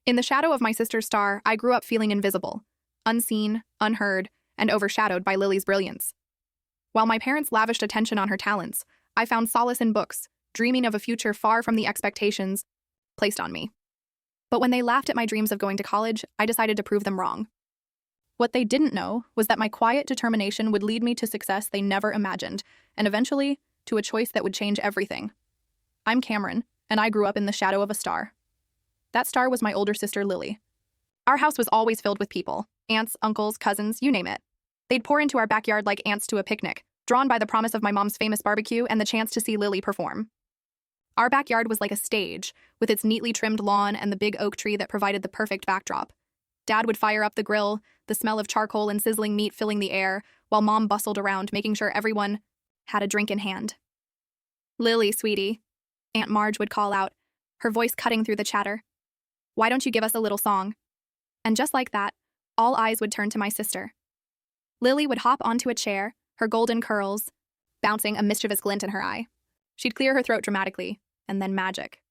In the shadow of my sister's star, I grew up feeling invisible, unseen, unheard, and overshadowed by Lily's brilliance. While my parents lavished attention on her talents, I found solace in books, dreaming of a future far from the expectations placed on me. But when they laughed at my dreams of going to college, I decided to prove them wrong. What they didn't know was that my quiet determination would lead me to success they never imagined, and eventually, to a choice that would change everything. I'm Cameron, and I grew up in the shadow of a star. That star was my older sister, Lily. Our house was always filled with people, aunts, uncles, cousins, you name it. They'd pour into our backyard like ants to a picnic, drawn by the promise of my mom's famous barbecue and the chance to see Lily perform. Our backyard was like a stage, with its neatly trimmed lawn and the big oak tree that provided the perfect backdrop. Dad would fire up the grill, the smell of charcoal and sizzling meat filling the air, while Mom bustled around, making sure everyone had a drink in hand. "Lily, sweetie," Aunt Marge would call out, her voice cutting through the chatter. "Why don't you give us a little song?" And just like that, all eyes would turn to my sister. Lily would hop onto a chair, her golden curls bouncing, a mischievous glint in her eye. She'd clear her throat dramatically, and then magic.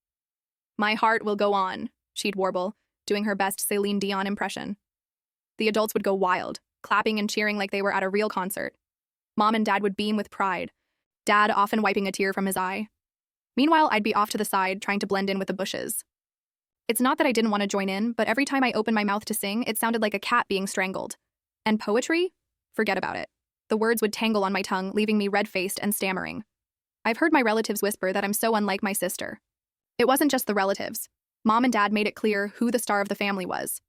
"My heart will go on," she'd warble, doing her best Celine Dion impression. The adults would go wild, clapping and cheering like they were at a real concert. Mom and Dad would beam with pride, Dad often wiping a tear from his eye. Meanwhile, I'd be off to the side, trying to blend in with the bushes. It's not that I didn't want to join in, but every time I opened my mouth to sing, it sounded like a cat being strangled. And poetry? Forget about it. The words would tangle on my tongue, leaving me red-faced and stammering. I've heard my relatives whisper that I'm so unlike my sister. It wasn't just the relatives. Mom and Dad made it clear who the star of the family was.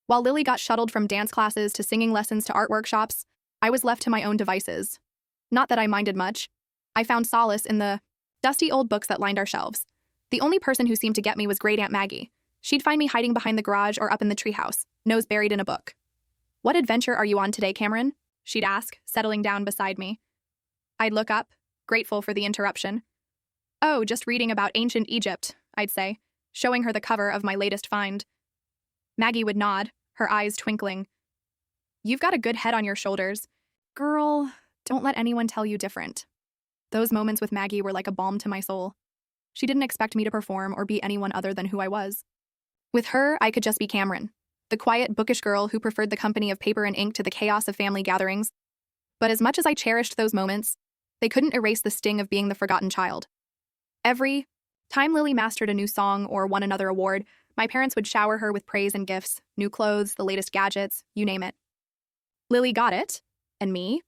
While Lily got shuttled from dance classes to singing lessons to art workshops, I was left to my own devices. Not that I minded much. I found solace in the dusty old books that lined our shelves. The only person who seemed to get me was Great Aunt Maggie. She'd find me hiding behind the garage or up in the treehouse, nose buried in a book. "What adventure are you on today, Cameron?" she'd ask, settling down beside me. I'd look up, grateful for the interruption. "Oh, just reading about ancient Egypt," I'd say, showing her the cover of my latest find. Maggie would nod, her eyes twinkling. "You've got a good head on your shoulders. Girl, don't let anyone tell you different." Those moments with Maggie were like a balm to my soul. She didn't expect me to perform or be anyone other than who I was. With her, I could just be Cameron, the quiet, bookish girl who preferred the company of paper and ink to the chaos of family gatherings. But as much as I cherished those moments, they couldn't erase the sting of being the forgotten child. Every time Lily mastered a new song or won another award, my parents would shower her with praise and gifts, new clothes, the latest gadgets, you name it. Lily got it, and me?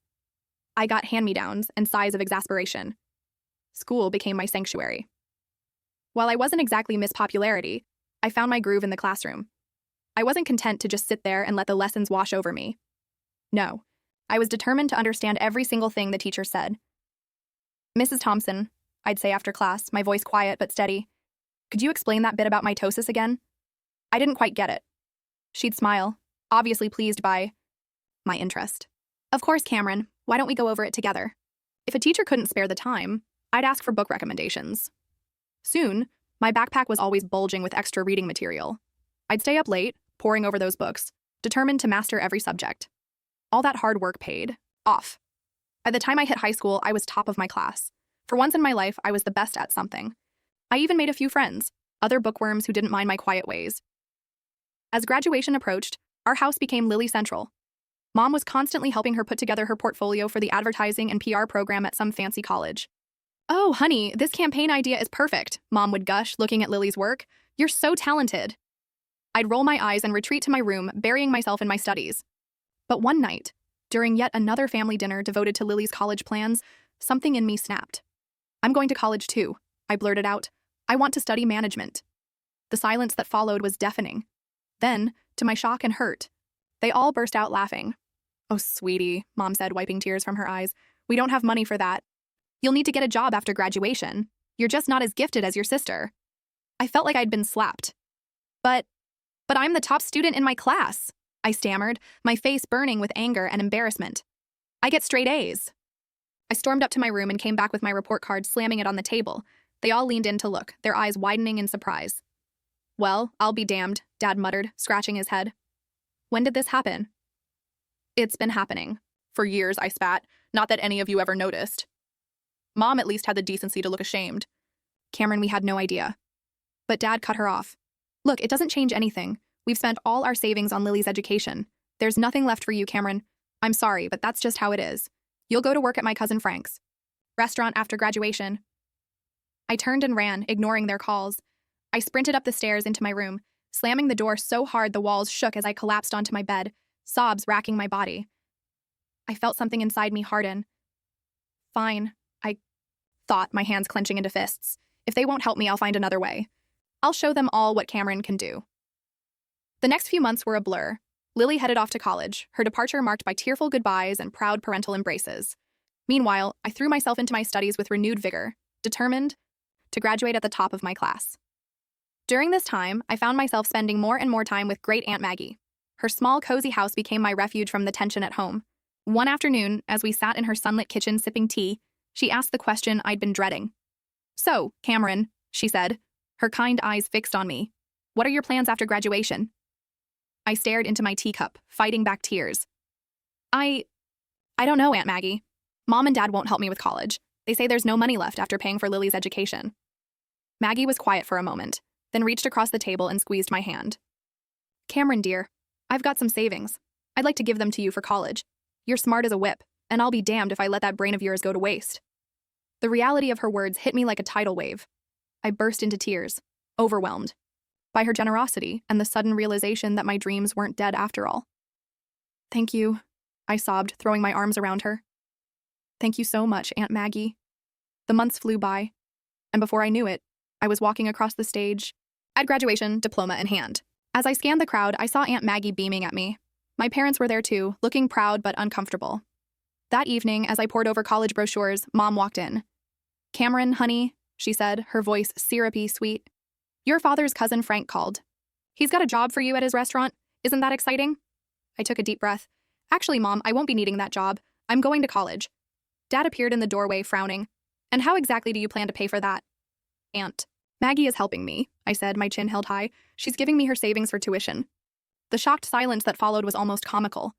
I got hand-me-downs and sighs of exasperation. School became my sanctuary. While I wasn't exactly Miss Popularity, I found my groove in the classroom. I wasn't content to just sit there and let the lessons wash over me. No, I was determined to understand every single thing the teacher said. "Mrs. Thompson," I'd say after class, my voice quiet but steady, "could you explain that bit about mitosis again?" I didn't quite get it. She'd smile, obviously pleased by my interest. "Of course, Cameron, why don't we go over it together?" If a teacher couldn't spare the time, I'd ask for book recommendations. Soon, my backpack was always bulging with extra reading material. I'd stay up late, poring over those books, determined to master every subject. All that hard work paid off. By the time I hit high school, I was top of my class. For once in my life, I was the best at something. I even made a few friends, other bookworms who didn't mind my quiet ways. As graduation approached, our house became Lily Central. Mom was constantly helping her put together her portfolio for the advertising and PR program at some fancy college. "Oh, honey, this campaign idea is perfect," Mom would gush, looking at Lily's work. "You're so talented." I'd roll my eyes and retreat to my room, burying myself in my studies. But one night, during yet another family dinner devoted to Lily's college plans, something in me snapped. "I'm going to college too," I blurted out. "I want to study management." The silence that followed was deafening. Then, to my shock and hurt, they all burst out laughing. "Oh, sweetie," Mom said, wiping tears from her eyes, "we don't have money for that. You'll need to get a job after graduation. You're just not as gifted as your sister." I felt like I'd been slapped. But I'm the top student in my class," I stammered, my face burning with anger and embarrassment. "I get straight A's." I stormed up to my room and came back with my report card, slamming it on the table. They all leaned in to look, their eyes widening in surprise. "Well, I'll be damned," Dad muttered, scratching his head. "When did this happen?" "It's been happening. For years," I spat. "Not that any of you ever noticed." Mom at least had the decency to look ashamed. "Cameron, we had no idea." But Dad cut her off. Look, it doesn't change anything. We've spent all our savings on Lily's education. There's nothing left for you, Cameron. I'm sorry, but that's just how it is. You'll go to work at my cousin Frank's restaurant after graduation. I turned and ran, ignoring their calls. I sprinted up the stairs into my room, slamming the door so hard the walls shook as I collapsed onto my bed, sobs racking my body. I felt something inside me harden. Fine, I thought, my hands clenching into fists. If they won't help me, I'll find another way. I'll show them all what Cameron can do. The next few months were a blur. Lily headed off to college, her departure marked by tearful goodbyes and proud parental embraces. Meanwhile, I threw myself into my studies with renewed vigor, determined to graduate at the top of my class. During this time, I found myself spending more and more time with great Aunt Maggie. Her small, cozy house became my refuge from the tension at home. One afternoon, as we sat in her sunlit kitchen sipping tea, she asked the question I'd been dreading. "So, Cameron," she said, her kind eyes fixed on me, "what are your plans after graduation?" I stared into my teacup, fighting back tears. I don't know, Aunt Maggie. Mom and Dad won't help me with college. They say there's no money left after paying for Lily's education. Maggie was quiet for a moment, then reached across the table and squeezed my hand. "Cameron, dear, I've got some savings. I'd like to give them to you for college. You're smart as a whip, and I'll be damned if I let that brain of yours go to waste." The reality of her words hit me like a tidal wave. I burst into tears, overwhelmed by her generosity and the sudden realization that my dreams weren't dead after all. "Thank you," I sobbed, throwing my arms around her. "Thank you so much, Aunt Maggie." The months flew by, and before I knew it, I was walking across the stage at graduation, diploma in hand. As I scanned the crowd, I saw Aunt Maggie beaming at me. My parents were there too, looking proud but uncomfortable. That evening, as I pored over college brochures, Mom walked in. "Cameron, honey," she said, her voice syrupy sweet. "Your father's cousin Frank called. He's got a job for you at his restaurant. Isn't that exciting?" I took a deep breath. "Actually, Mom, I won't be needing that job. I'm going to college." Dad appeared in the doorway, frowning. "And how exactly do you plan to pay for that?" "Aunt Maggie is helping me," I said, my chin held high. "She's giving me her savings for tuition." The shocked silence that followed was almost comical.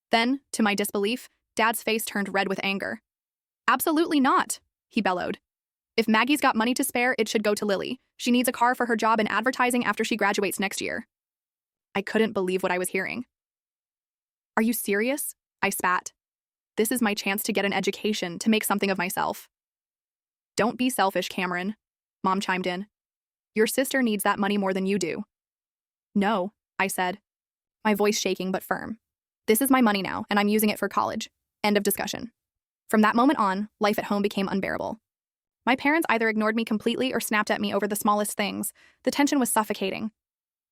Then, to my disbelief, Dad's face turned red with anger. "Absolutely not," he bellowed. "If Maggie's got money to spare, it should go to Lily. She needs a car for her job in advertising after she graduates next year." I couldn't believe what I was hearing. "Are you serious?" I spat. "This is my chance to get an education, to make something of myself." "Don't be selfish, Cameron," Mom chimed in. "Your sister needs that money more than you do." "No," I said, my voice shaking but firm. "This is my money now, and I'm using it for college. End of discussion." From that moment on, life at home became unbearable. My parents either ignored me completely or snapped at me over the smallest things. The tension was suffocating.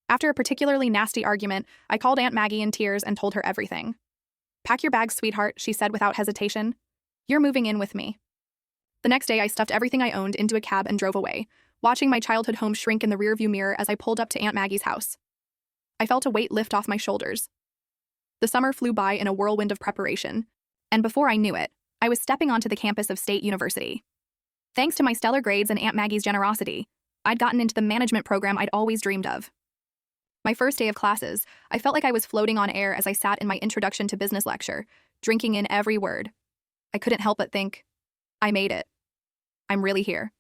After a particularly nasty argument, I called Aunt Maggie in tears and told her everything. "Pack your bags, sweetheart," she said without hesitation. "You're moving in with me." The next day, I stuffed everything I owned into a cab and drove away, watching my childhood home shrink in the rearview mirror as I pulled up to Aunt Maggie's house. I felt a weight lift off my shoulders. The summer flew by in a whirlwind of preparation, and before I knew it, I was stepping onto the campus of State University. Thanks to my stellar grades and Aunt Maggie's generosity, I'd gotten into the management program I'd always dreamed of. My first day of classes, I felt like I was floating on air as I sat in my Introduction to Business lecture, drinking in every word. I couldn't help but think, I made it. I'm really here.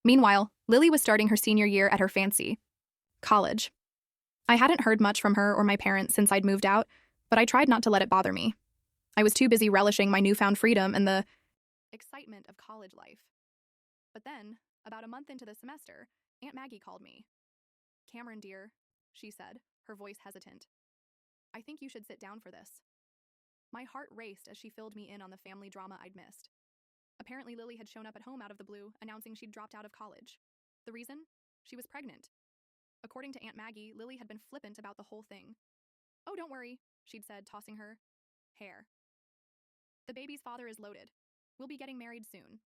Meanwhile, Lily was starting her senior year at her fancy college. I hadn't heard much from her or my parents since I'd moved out, but I tried not to let it bother me. I was too busy relishing my newfound freedom and the excitement of college life. But then, about a month into the semester, Aunt Maggie called me. "Cameron, dear," she said, her voice hesitant. "I think you should sit down for this." My heart raced as she filled me in on the family drama I'd missed. Apparently, Lily had shown up at home out of the blue, announcing she'd dropped out of college. The reason? She was pregnant. According to Aunt Maggie, Lily had been flippant about the whole thing. "Oh, don't worry," she'd said, tossing her hair. "The baby's father is loaded. We'll be getting married soon."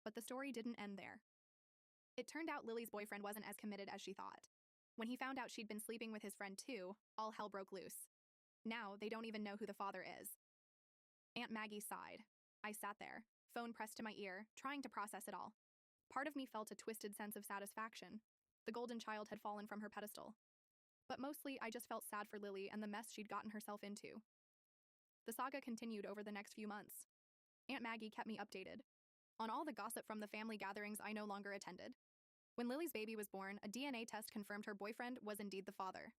But the story didn't end there. It turned out Lily's boyfriend wasn't as committed as she thought. When he found out she'd been sleeping with his friend too, all hell broke loose. Now, they don't even know who the father is. Aunt Maggie sighed. I sat there, phone pressed to my ear, trying to process it all. Part of me felt a twisted sense of satisfaction. The golden child had fallen from her pedestal. But mostly, I just felt sad for Lily and the mess she'd gotten herself into. The saga continued over the next few months. Aunt Maggie kept me updated on all the gossip from the family gatherings I no longer attended. When Lily's baby was born, a DNA test confirmed her boyfriend was indeed the father.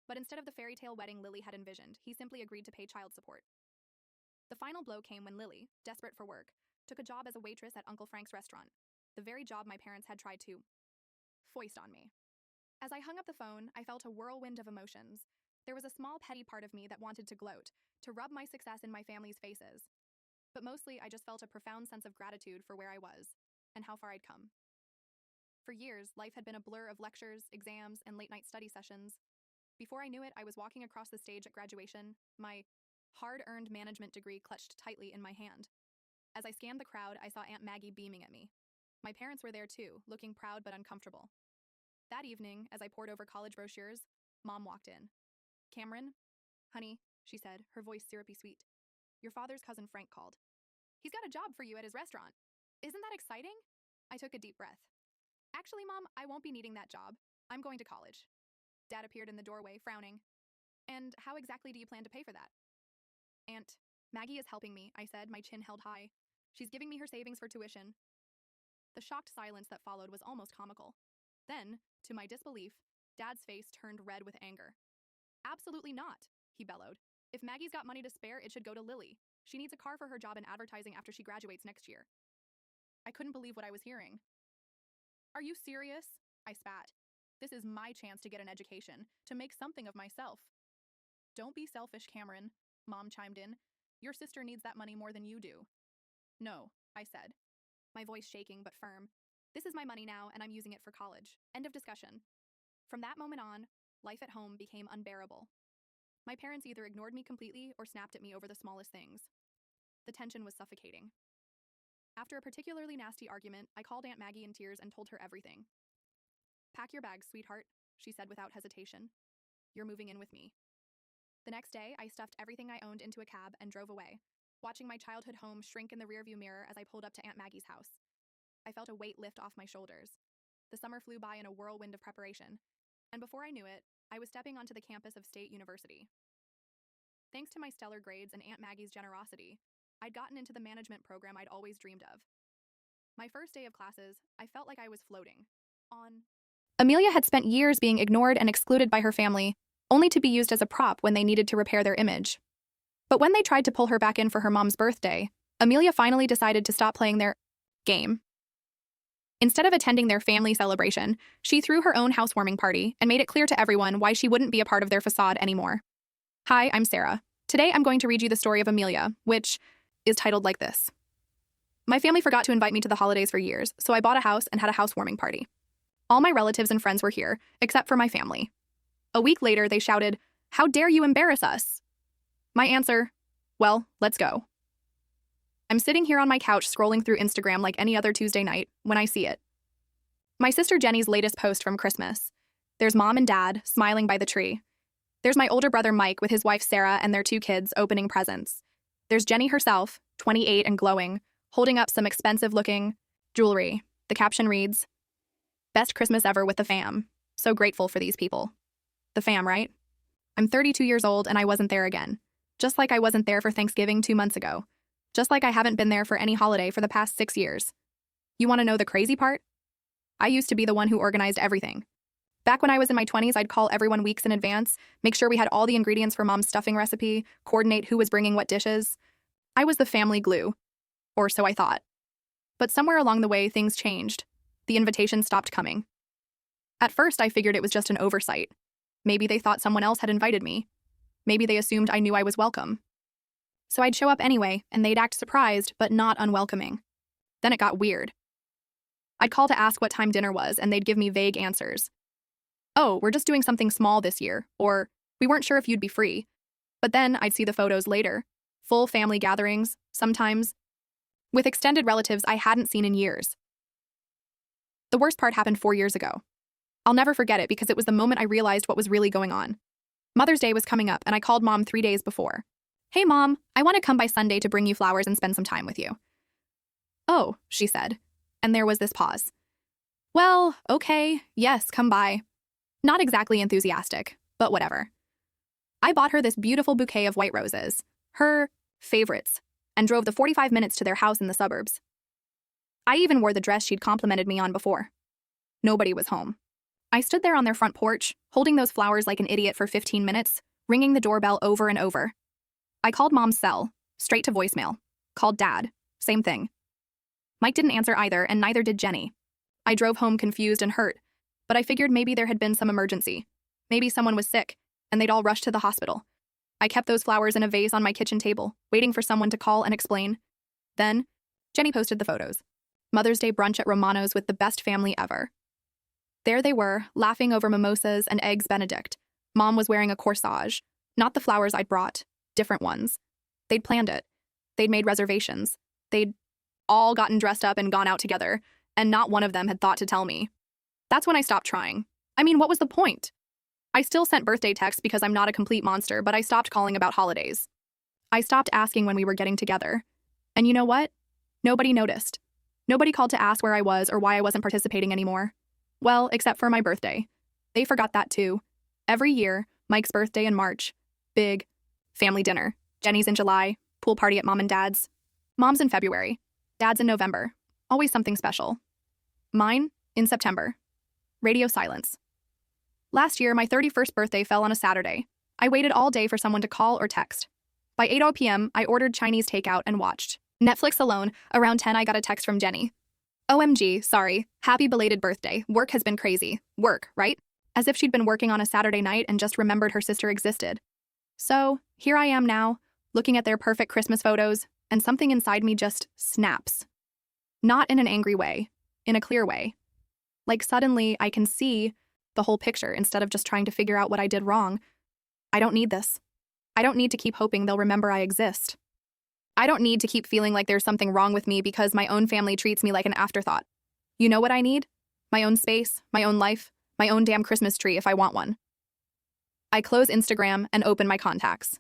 But instead of the fairy tale wedding Lily had envisioned, he simply agreed to pay child support. The final blow came when Lily, desperate for work, took a job as a waitress at Uncle Frank's restaurant, the very job my parents had tried to foist on me. As I hung up the phone, I felt a whirlwind of emotions. There was a small petty part of me that wanted to gloat, to rub my success in my family's faces. But mostly, I just felt a profound sense of gratitude for where I was, and how far I'd come. For years, life had been a blur of lectures, exams, and late-night study sessions. Before I knew it, I was walking across the stage at graduation, my hard-earned management degree clutched tightly in my hand. As I scanned the crowd, I saw Aunt Maggie beaming at me. My parents were there too, looking proud but uncomfortable. That evening, as I pored over college brochures, Mom walked in. "Cameron? Honey," she said, her voice syrupy sweet. "Your father's cousin Frank called. He's got a job for you at his restaurant. Isn't that exciting?" I took a deep breath. "Actually, Mom, I won't be needing that job. I'm going to college." Dad appeared in the doorway, frowning. "And how exactly do you plan to pay for that?" "Aunt Maggie is helping me," I said, my chin held high. "She's giving me her savings for tuition." The shocked silence that followed was almost comical. Then, to my disbelief, Dad's face turned red with anger. "Absolutely not," he bellowed. "If Maggie's got money to spare, it should go to Lily. She needs a car for her job in advertising after she graduates next year." I couldn't believe what I was hearing. "Are you serious?" I spat. "This is my chance to get an education, to make something of myself." "Don't be selfish, Cameron," Mom chimed in. "Your sister needs that money more than you do." "No," I said, my voice shaking but firm. "This is my money now, and I'm using it for college. End of discussion." From that moment on, life at home became unbearable. My parents either ignored me completely or snapped at me over the smallest things. The tension was suffocating. After a particularly nasty argument, I called Aunt Maggie in tears and told her everything. "Pack your bags, sweetheart," she said without hesitation. "You're moving in with me." The next day, I stuffed everything I owned into a cab and drove away, watching my childhood home shrink in the rearview mirror as I pulled up to Aunt Maggie's house. I felt a weight lift off my shoulders. The summer flew by in a whirlwind of preparation, and before I knew it, I was stepping onto the campus of State University. Thanks to my stellar grades and Aunt Maggie's generosity, I'd gotten into the management program I'd always dreamed of. My first day of classes, I felt like I was floating on. Amelia had spent years being ignored and excluded by her family, only to be used as a prop when they needed to repair their image. But when they tried to pull her back in for her mom's birthday, Amelia finally decided to stop playing their game. Instead of attending their family celebration, she threw her own housewarming party and made it clear to everyone why she wouldn't be a part of their facade anymore. Hi, I'm Sarah. Today I'm going to read you the story of Amelia, which is titled like this. My family forgot to invite me to the holidays for years, so I bought a house and had a housewarming party. All my relatives and friends were here, except for my family. A week later, they shouted, "How dare you embarrass us?" My answer, "Well, let's go." I'm sitting here on my couch scrolling through Instagram like any other Tuesday night when I see it. My sister Jenny's latest post from Christmas. There's Mom and Dad smiling by the tree. There's my older brother Mike with his wife Sarah and their 2 kids opening presents. There's Jenny herself, 28 and glowing, holding up some expensive-looking jewelry. The caption reads, "Best Christmas ever with the fam. So grateful for these people." The fam, right? I'm 32 years old and I wasn't there again. Just like I wasn't there for Thanksgiving 2 months ago. Just like I haven't been there for any holiday for the past 6 years. You want to know the crazy part? I used to be the one who organized everything. Back when I was in my 20s, I'd call everyone weeks in advance, make sure we had all the ingredients for Mom's stuffing recipe, coordinate who was bringing what dishes. I was the family glue. Or so I thought. But somewhere along the way, things changed. The invitations stopped coming. At first, I figured it was just an oversight. Maybe they thought someone else had invited me. Maybe they assumed I knew I was welcome. So I'd show up anyway, and they'd act surprised, but not unwelcoming. Then it got weird. I'd call to ask what time dinner was, and they'd give me vague answers. "Oh, we're just doing something small this year," or "We weren't sure if you'd be free." But then I'd see the photos later. Full family gatherings, sometimes, with extended relatives I hadn't seen in years. The worst part happened 4 years ago. I'll never forget it because it was the moment I realized what was really going on. Mother's Day was coming up, and I called Mom 3 days before. "Hey, Mom, I want to come by Sunday to bring you flowers and spend some time with you." "Oh," she said, and there was this pause. "Well, okay, yes, come by." Not exactly enthusiastic, but whatever. I bought her this beautiful bouquet of white roses, her favorites, and drove the 45 minutes to their house in the suburbs. I even wore the dress she'd complimented me on before. Nobody was home. I stood there on their front porch, holding those flowers like an idiot for 15 minutes, ringing the doorbell over and over. I called Mom's cell, straight to voicemail. Called Dad, same thing. Mike didn't answer either, and neither did Jenny. I drove home confused and hurt, but I figured maybe there had been some emergency. Maybe someone was sick, and they'd all rushed to the hospital. I kept those flowers in a vase on my kitchen table, waiting for someone to call and explain. Then, Jenny posted the photos. Mother's Day brunch at Romano's with the best family ever. There they were, laughing over mimosas and eggs Benedict. Mom was wearing a corsage, not the flowers I'd brought, different ones. They'd planned it. They'd made reservations. They'd all gotten dressed up and gone out together, and not one of them had thought to tell me. That's when I stopped trying. I mean, what was the point? I still sent birthday texts because I'm not a complete monster, but I stopped calling about holidays. I stopped asking when we were getting together. And you know what? Nobody noticed. Nobody called to ask where I was or why I wasn't participating anymore. Well, except for my birthday. They forgot that too. Every year, Mike's birthday in March. Big. Family dinner. Jenny's in July. Pool party at Mom and Dad's. Mom's in February. Dad's in November. Always something special. Mine, in September. Radio silence. Last year, my 31st birthday fell on a Saturday. I waited all day for someone to call or text. By 8 p.m., I ordered Chinese takeout and watched Netflix alone. Around 10, I got a text from Jenny. OMG, sorry. Happy belated birthday. Work has been crazy. Work, right? As if she'd been working on a Saturday night and just remembered her sister existed. So, here I am now, looking at their perfect Christmas photos, and something inside me just snaps. Not in an angry way, in a clear way. Like suddenly, I can see the whole picture instead of just trying to figure out what I did wrong. I don't need this. I don't need to keep hoping they'll remember I exist. I don't need to keep feeling like there's something wrong with me because my own family treats me like an afterthought. You know what I need? My own space, my own life, my own damn Christmas tree if I want one. I close Instagram and open my contacts.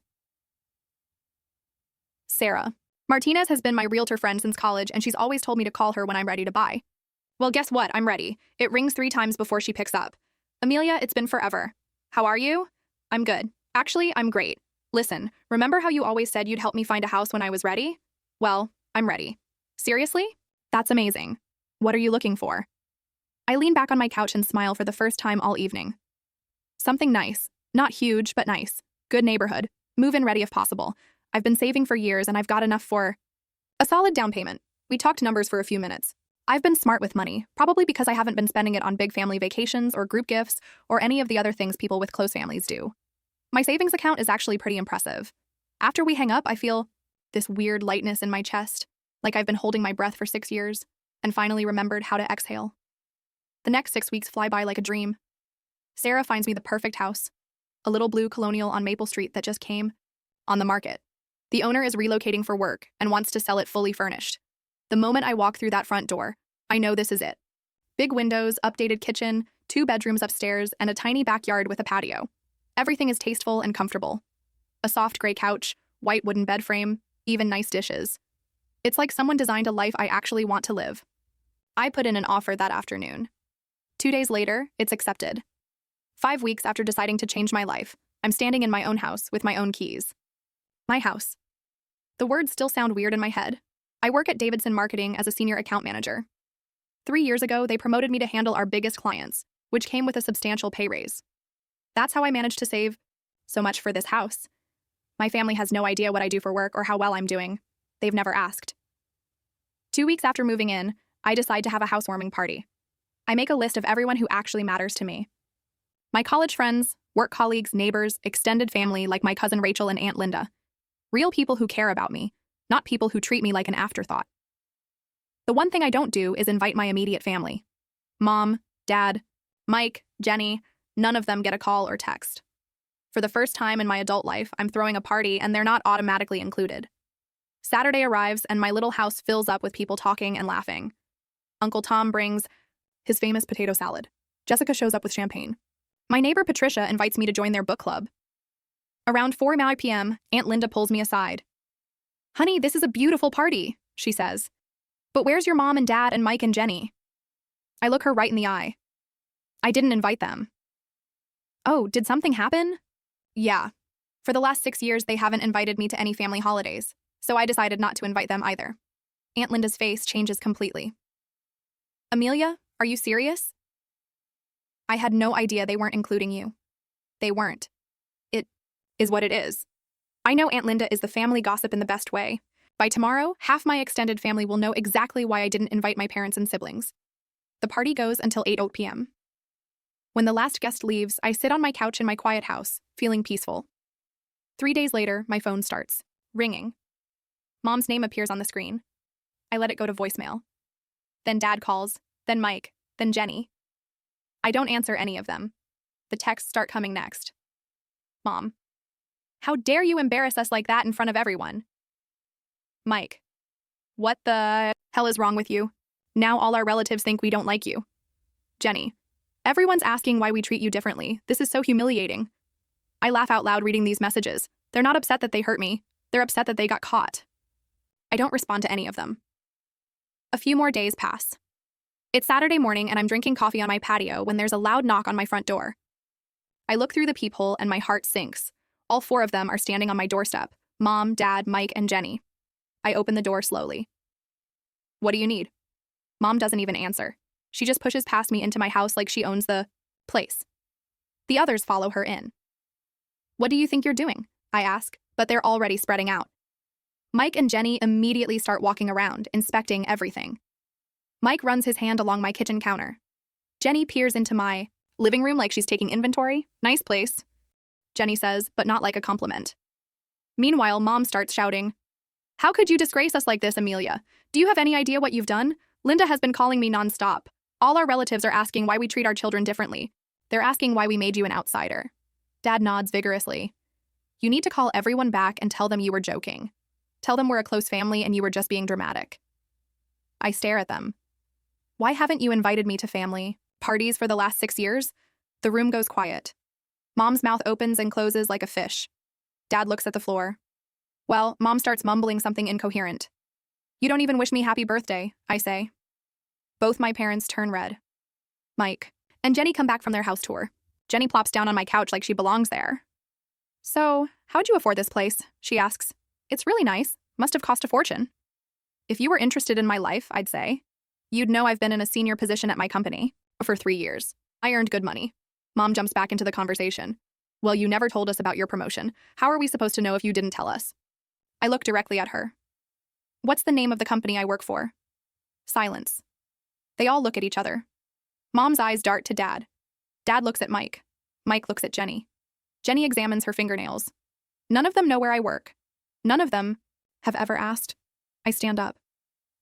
Sarah. Martinez has been my realtor friend since college, and she's always told me to call her when I'm ready to buy. Well, guess what? I'm ready. It rings 3 times before she picks up. Amelia, it's been forever. How are you? I'm good. Actually, I'm great. Listen, remember how you always said you'd help me find a house when I was ready? Well, I'm ready. Seriously? That's amazing. What are you looking for? I lean back on my couch and smile for the first time all evening. Something nice. Not huge, but nice. Good neighborhood. Move-in ready if possible. I've been saving for years and I've got enough for a solid down payment. We talked numbers for a few minutes. I've been smart with money, probably because I haven't been spending it on big family vacations or group gifts or any of the other things people with close families do. My savings account is actually pretty impressive. After we hang up, I feel this weird lightness in my chest, like I've been holding my breath for 6 years and finally remembered how to exhale. The next 6 weeks fly by like a dream. Sarah finds me the perfect house, a little blue colonial on Maple Street that just came on the market. The owner is relocating for work and wants to sell it fully furnished. The moment I walk through that front door, I know this is it. Big windows, updated kitchen, 2 bedrooms upstairs, and a tiny backyard with a patio. Everything is tasteful and comfortable. A soft gray couch, white wooden bed frame, even nice dishes. It's like someone designed a life I actually want to live. I put in an offer that afternoon. 2 days later, it's accepted. 5 weeks after deciding to change my life, I'm standing in my own house with my own keys. My house. The words still sound weird in my head. I work at Davidson Marketing as a senior account manager. 3 years ago, they promoted me to handle our biggest clients, which came with a substantial pay raise. That's how I managed to save so much for this house. My family has no idea what I do for work or how well I'm doing. They've never asked. 2 weeks after moving in, I decide to have a housewarming party. I make a list of everyone who actually matters to me. My college friends, work colleagues, neighbors, extended family like my cousin Rachel and Aunt Linda. Real people who care about me, not people who treat me like an afterthought. The one thing I don't do is invite my immediate family. Mom, Dad, Mike, Jenny, none of them get a call or text. For the first time in my adult life, I'm throwing a party and they're not automatically included. Saturday arrives and my little house fills up with people talking and laughing. Uncle Tom brings his famous potato salad. Jessica shows up with champagne. My neighbor Patricia invites me to join their book club. Around 4 p.m., Aunt Linda pulls me aside. Honey, this is a beautiful party, she says. But where's your mom and dad and Mike and Jenny? I look her right in the eye. I didn't invite them. Oh, did something happen? Yeah. For the last 6 years, they haven't invited me to any family holidays, so I decided not to invite them either. Aunt Linda's face changes completely. Amelia, are you serious? I had no idea they weren't including you. They weren't. It is what it is. I know Aunt Linda is the family gossip in the best way. By tomorrow, half my extended family will know exactly why I didn't invite my parents and siblings. The party goes until 8 p.m. When the last guest leaves, I sit on my couch in my quiet house, feeling peaceful. 3 days later, my phone starts ringing. Mom's name appears on the screen. I let it go to voicemail. Then Dad calls, then Mike, then Jenny. I don't answer any of them. The texts start coming next. Mom. How dare you embarrass us like that in front of everyone? Mike. What the hell is wrong with you? Now all our relatives think we don't like you. Jenny. Everyone's asking why we treat you differently. This is so humiliating. I laugh out loud reading these messages. They're not upset that they hurt me. They're upset that they got caught. I don't respond to any of them. A few more days pass. It's Saturday morning and I'm drinking coffee on my patio when there's a loud knock on my front door. I look through the peephole and my heart sinks. All 4 of them are standing on my doorstep: Mom, Dad, Mike, and Jenny. I open the door slowly. What do you need? Mom doesn't even answer. She just pushes past me into my house like she owns the place. The others follow her in. What do you think you're doing? I ask, but they're already spreading out. Mike and Jenny immediately start walking around, inspecting everything. Mike runs his hand along my kitchen counter. Jenny peers into my living room like she's taking inventory. Nice place, Jenny says, but not like a compliment. Meanwhile, Mom starts shouting, How could you disgrace us like this, Amelia? Do you have any idea what you've done? Linda has been calling me nonstop. All our relatives are asking why we treat our children differently. They're asking why we made you an outsider. Dad nods vigorously. You need to call everyone back and tell them you were joking. Tell them we're a close family and you were just being dramatic. I stare at them. Why haven't you invited me to family parties for the last 6 years? The room goes quiet. Mom's mouth opens and closes like a fish. Dad looks at the floor. Well, Mom starts mumbling something incoherent. You don't even wish me happy birthday, I say. Both my parents turn red. Mike and Jenny come back from their house tour. Jenny plops down on my couch like she belongs there. So, how'd you afford this place? She asks. It's really nice. Must have cost a fortune. If you were interested in my life, I'd say. You'd know I've been in a senior position at my company for 3 years. I earned good money. Mom jumps back into the conversation. Well, you never told us about your promotion. How are we supposed to know if you didn't tell us? I look directly at her. What's the name of the company I work for? Silence. They all look at each other. Mom's eyes dart to Dad. Dad looks at Mike. Mike looks at Jenny. Jenny examines her fingernails. None of them know where I work. None of them have ever asked. I stand up.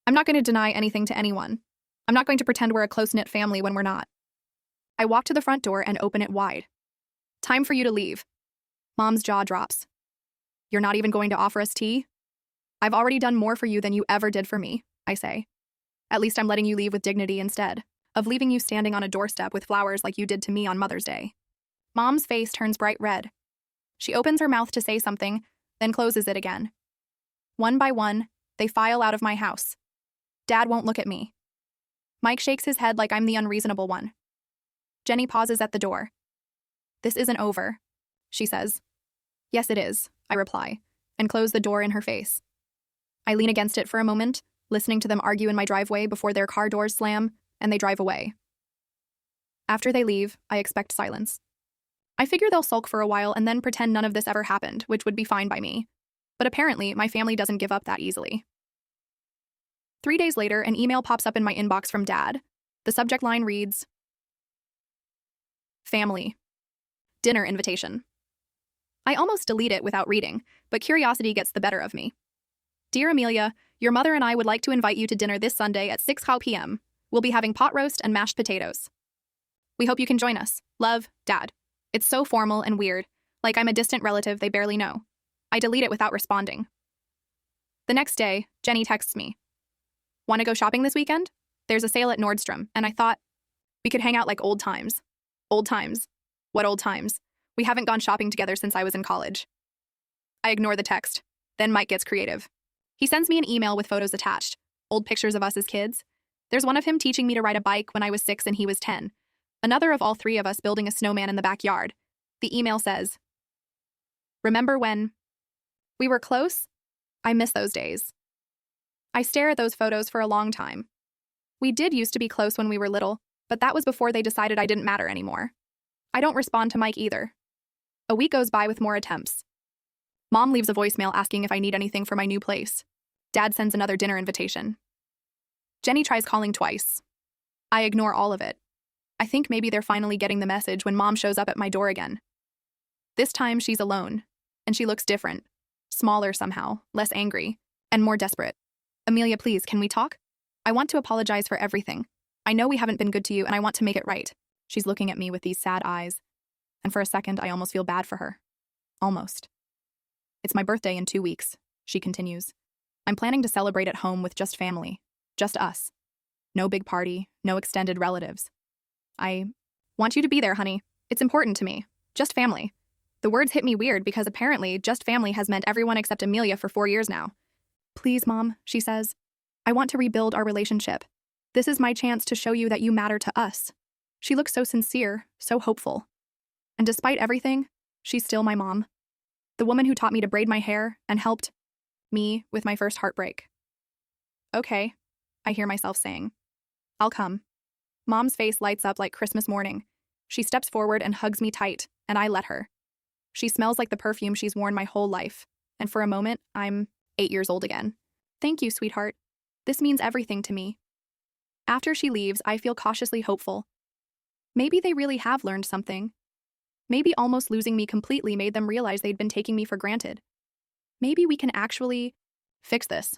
I'm not going to deny anything to anyone. I'm not going to pretend we're a close-knit family when we're not. I walk to the front door and open it wide. Time for you to leave. Mom's jaw drops. You're not even going to offer us tea? I've already done more for you than you ever did for me, I say. At least I'm letting you leave with dignity instead of leaving you standing on a doorstep with flowers like you did to me on Mother's Day. Mom's face turns bright red. She opens her mouth to say something, then closes it again. One by one, they file out of my house. Dad won't look at me. Mike shakes his head like I'm the unreasonable one. Jenny pauses at the door. This isn't over, she says. Yes, it is, I reply, and close the door in her face. I lean against it for a moment, listening to them argue in my driveway before their car doors slam, and they drive away. After they leave, I expect silence. I figure they'll sulk for a while and then pretend none of this ever happened, which would be fine by me. But apparently, my family doesn't give up that easily. 3 days later, an email pops up in my inbox from Dad. The subject line reads, Family. Dinner invitation. I almost delete it without reading, but curiosity gets the better of me. Dear Amelia, your mother and I would like to invite you to dinner this Sunday at 6 p.m. We'll be having pot roast and mashed potatoes. We hope you can join us. Love, Dad. It's so formal and weird, like I'm a distant relative they barely know. I delete it without responding. The next day, Jenny texts me. Want to go shopping this weekend? There's a sale at Nordstrom, and I thought we could hang out like old times. Old times. What old times? We haven't gone shopping together since I was in college. I ignore the text. Then Mike gets creative. He sends me an email with photos attached, old pictures of us as kids. There's one of him teaching me to ride a bike when I was 6 and he was 10. Another of all 3 of us building a snowman in the backyard. The email says, Remember when we were close? I miss those days. I stare at those photos for a long time. We did used to be close when we were little, But that was before they decided I didn't matter anymore. I don't respond to Mike either. A week goes by with more attempts. Mom leaves a voicemail asking if I need anything for my new place. Dad sends another dinner invitation. Jenny tries calling twice. I ignore all of it. I think maybe they're finally getting the message when Mom shows up at my door again. This time she's alone, and she looks different. Smaller somehow, less angry, and more desperate. Amelia, please, can we talk? I want to apologize for everything. I know we haven't been good to you, and I want to make it right. She's looking at me with these sad eyes, and for a second I almost feel bad for her. Almost. It's my birthday in 2 weeks, she continues. I'm planning to celebrate at home with just family. Just us. No big party, no extended relatives. I want you to be there, honey. It's important to me. Just family. The words hit me weird because apparently just family has meant everyone except Amelia for 4 years now. Please, Mom, she says. I want to rebuild our relationship. This is my chance to show you that you matter to us. She looks so sincere, so hopeful. And despite everything, she's still my mom. The woman who taught me to braid my hair and helped me with my first heartbreak. Okay, I hear myself saying. I'll come. Mom's face lights up like Christmas morning. She steps forward and hugs me tight, and I let her. She smells like the perfume she's worn my whole life, and for a moment, I'm 8 years old again. Thank you, sweetheart. This means everything to me. After she leaves, I feel cautiously hopeful. Maybe they really have learned something. Maybe almost losing me completely made them realize they'd been taking me for granted. Maybe we can actually fix this.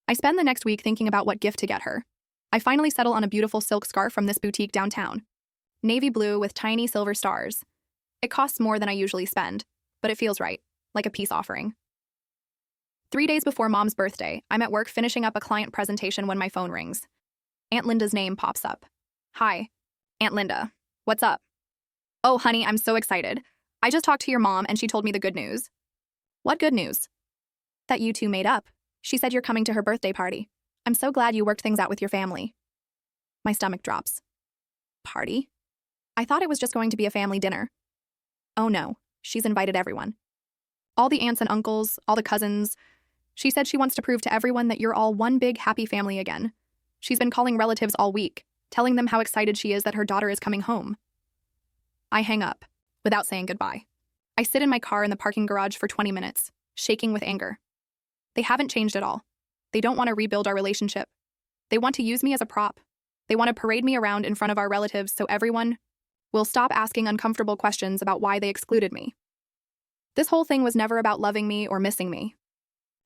I spend the next week thinking about what gift to get her. I finally settle on a beautiful silk scarf from this boutique downtown. Navy blue with tiny silver stars. It costs more than I usually spend, but it feels right, like a peace offering. 3 days before Mom's birthday, I'm at work finishing up a client presentation when my phone rings. Aunt Linda's name pops up. Hi, Aunt Linda. What's up? Oh, honey, I'm so excited. I just talked to your mom and she told me the good news. What good news? That you two made up. She said you're coming to her birthday party. I'm so glad you worked things out with your family. My stomach drops. Party? I thought it was just going to be a family dinner. Oh no, she's invited everyone. All the aunts and uncles, all the cousins. She said she wants to prove to everyone that you're all one big happy family again. She's been calling relatives all week, telling them how excited she is that her daughter is coming home. I hang up, without saying goodbye. I sit in my car in the parking garage for 20 minutes, shaking with anger. They haven't changed at all. They don't want to rebuild our relationship. They want to use me as a prop. They want to parade me around in front of our relatives so everyone will stop asking uncomfortable questions about why they excluded me. This whole thing was never about loving me or missing me.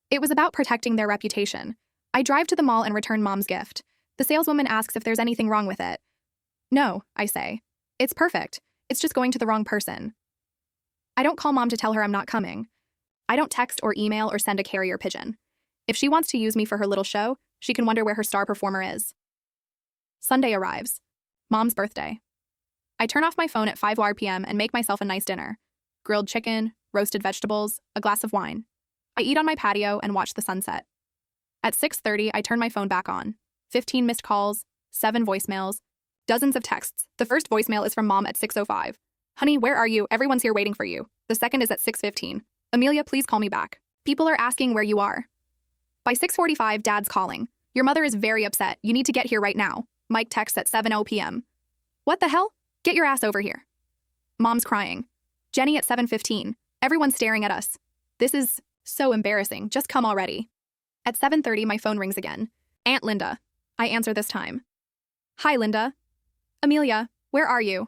It was about protecting their reputation. I drive to the mall and return Mom's gift. The saleswoman asks if there's anything wrong with it. No, I say. It's perfect. It's just going to the wrong person. I don't call Mom to tell her I'm not coming. I don't text or email or send a carrier pigeon. If she wants to use me for her little show, she can wonder where her star performer is. Sunday arrives. Mom's birthday. I turn off my phone at 5 p.m. and make myself a nice dinner. Grilled chicken, roasted vegetables, a glass of wine. I eat on my patio and watch the sunset. At 6:30, I turn my phone back on. 15 missed calls, 7 voicemails, dozens of texts. The first voicemail is from Mom at 6:05. Honey, where are you? Everyone's here waiting for you. The second is at 6:15. Amelia, please call me back. People are asking where you are. By 6:45, Dad's calling. Your mother is very upset. You need to get here right now. Mike texts at 7:00 p.m. What the hell? Get your ass over here. Mom's crying. Jenny at 7:15. Everyone's staring at us. This is so embarrassing. Just come already. At 7:30, my phone rings again. Aunt Linda. I answer this time. Hi, Linda. Amelia, where are you?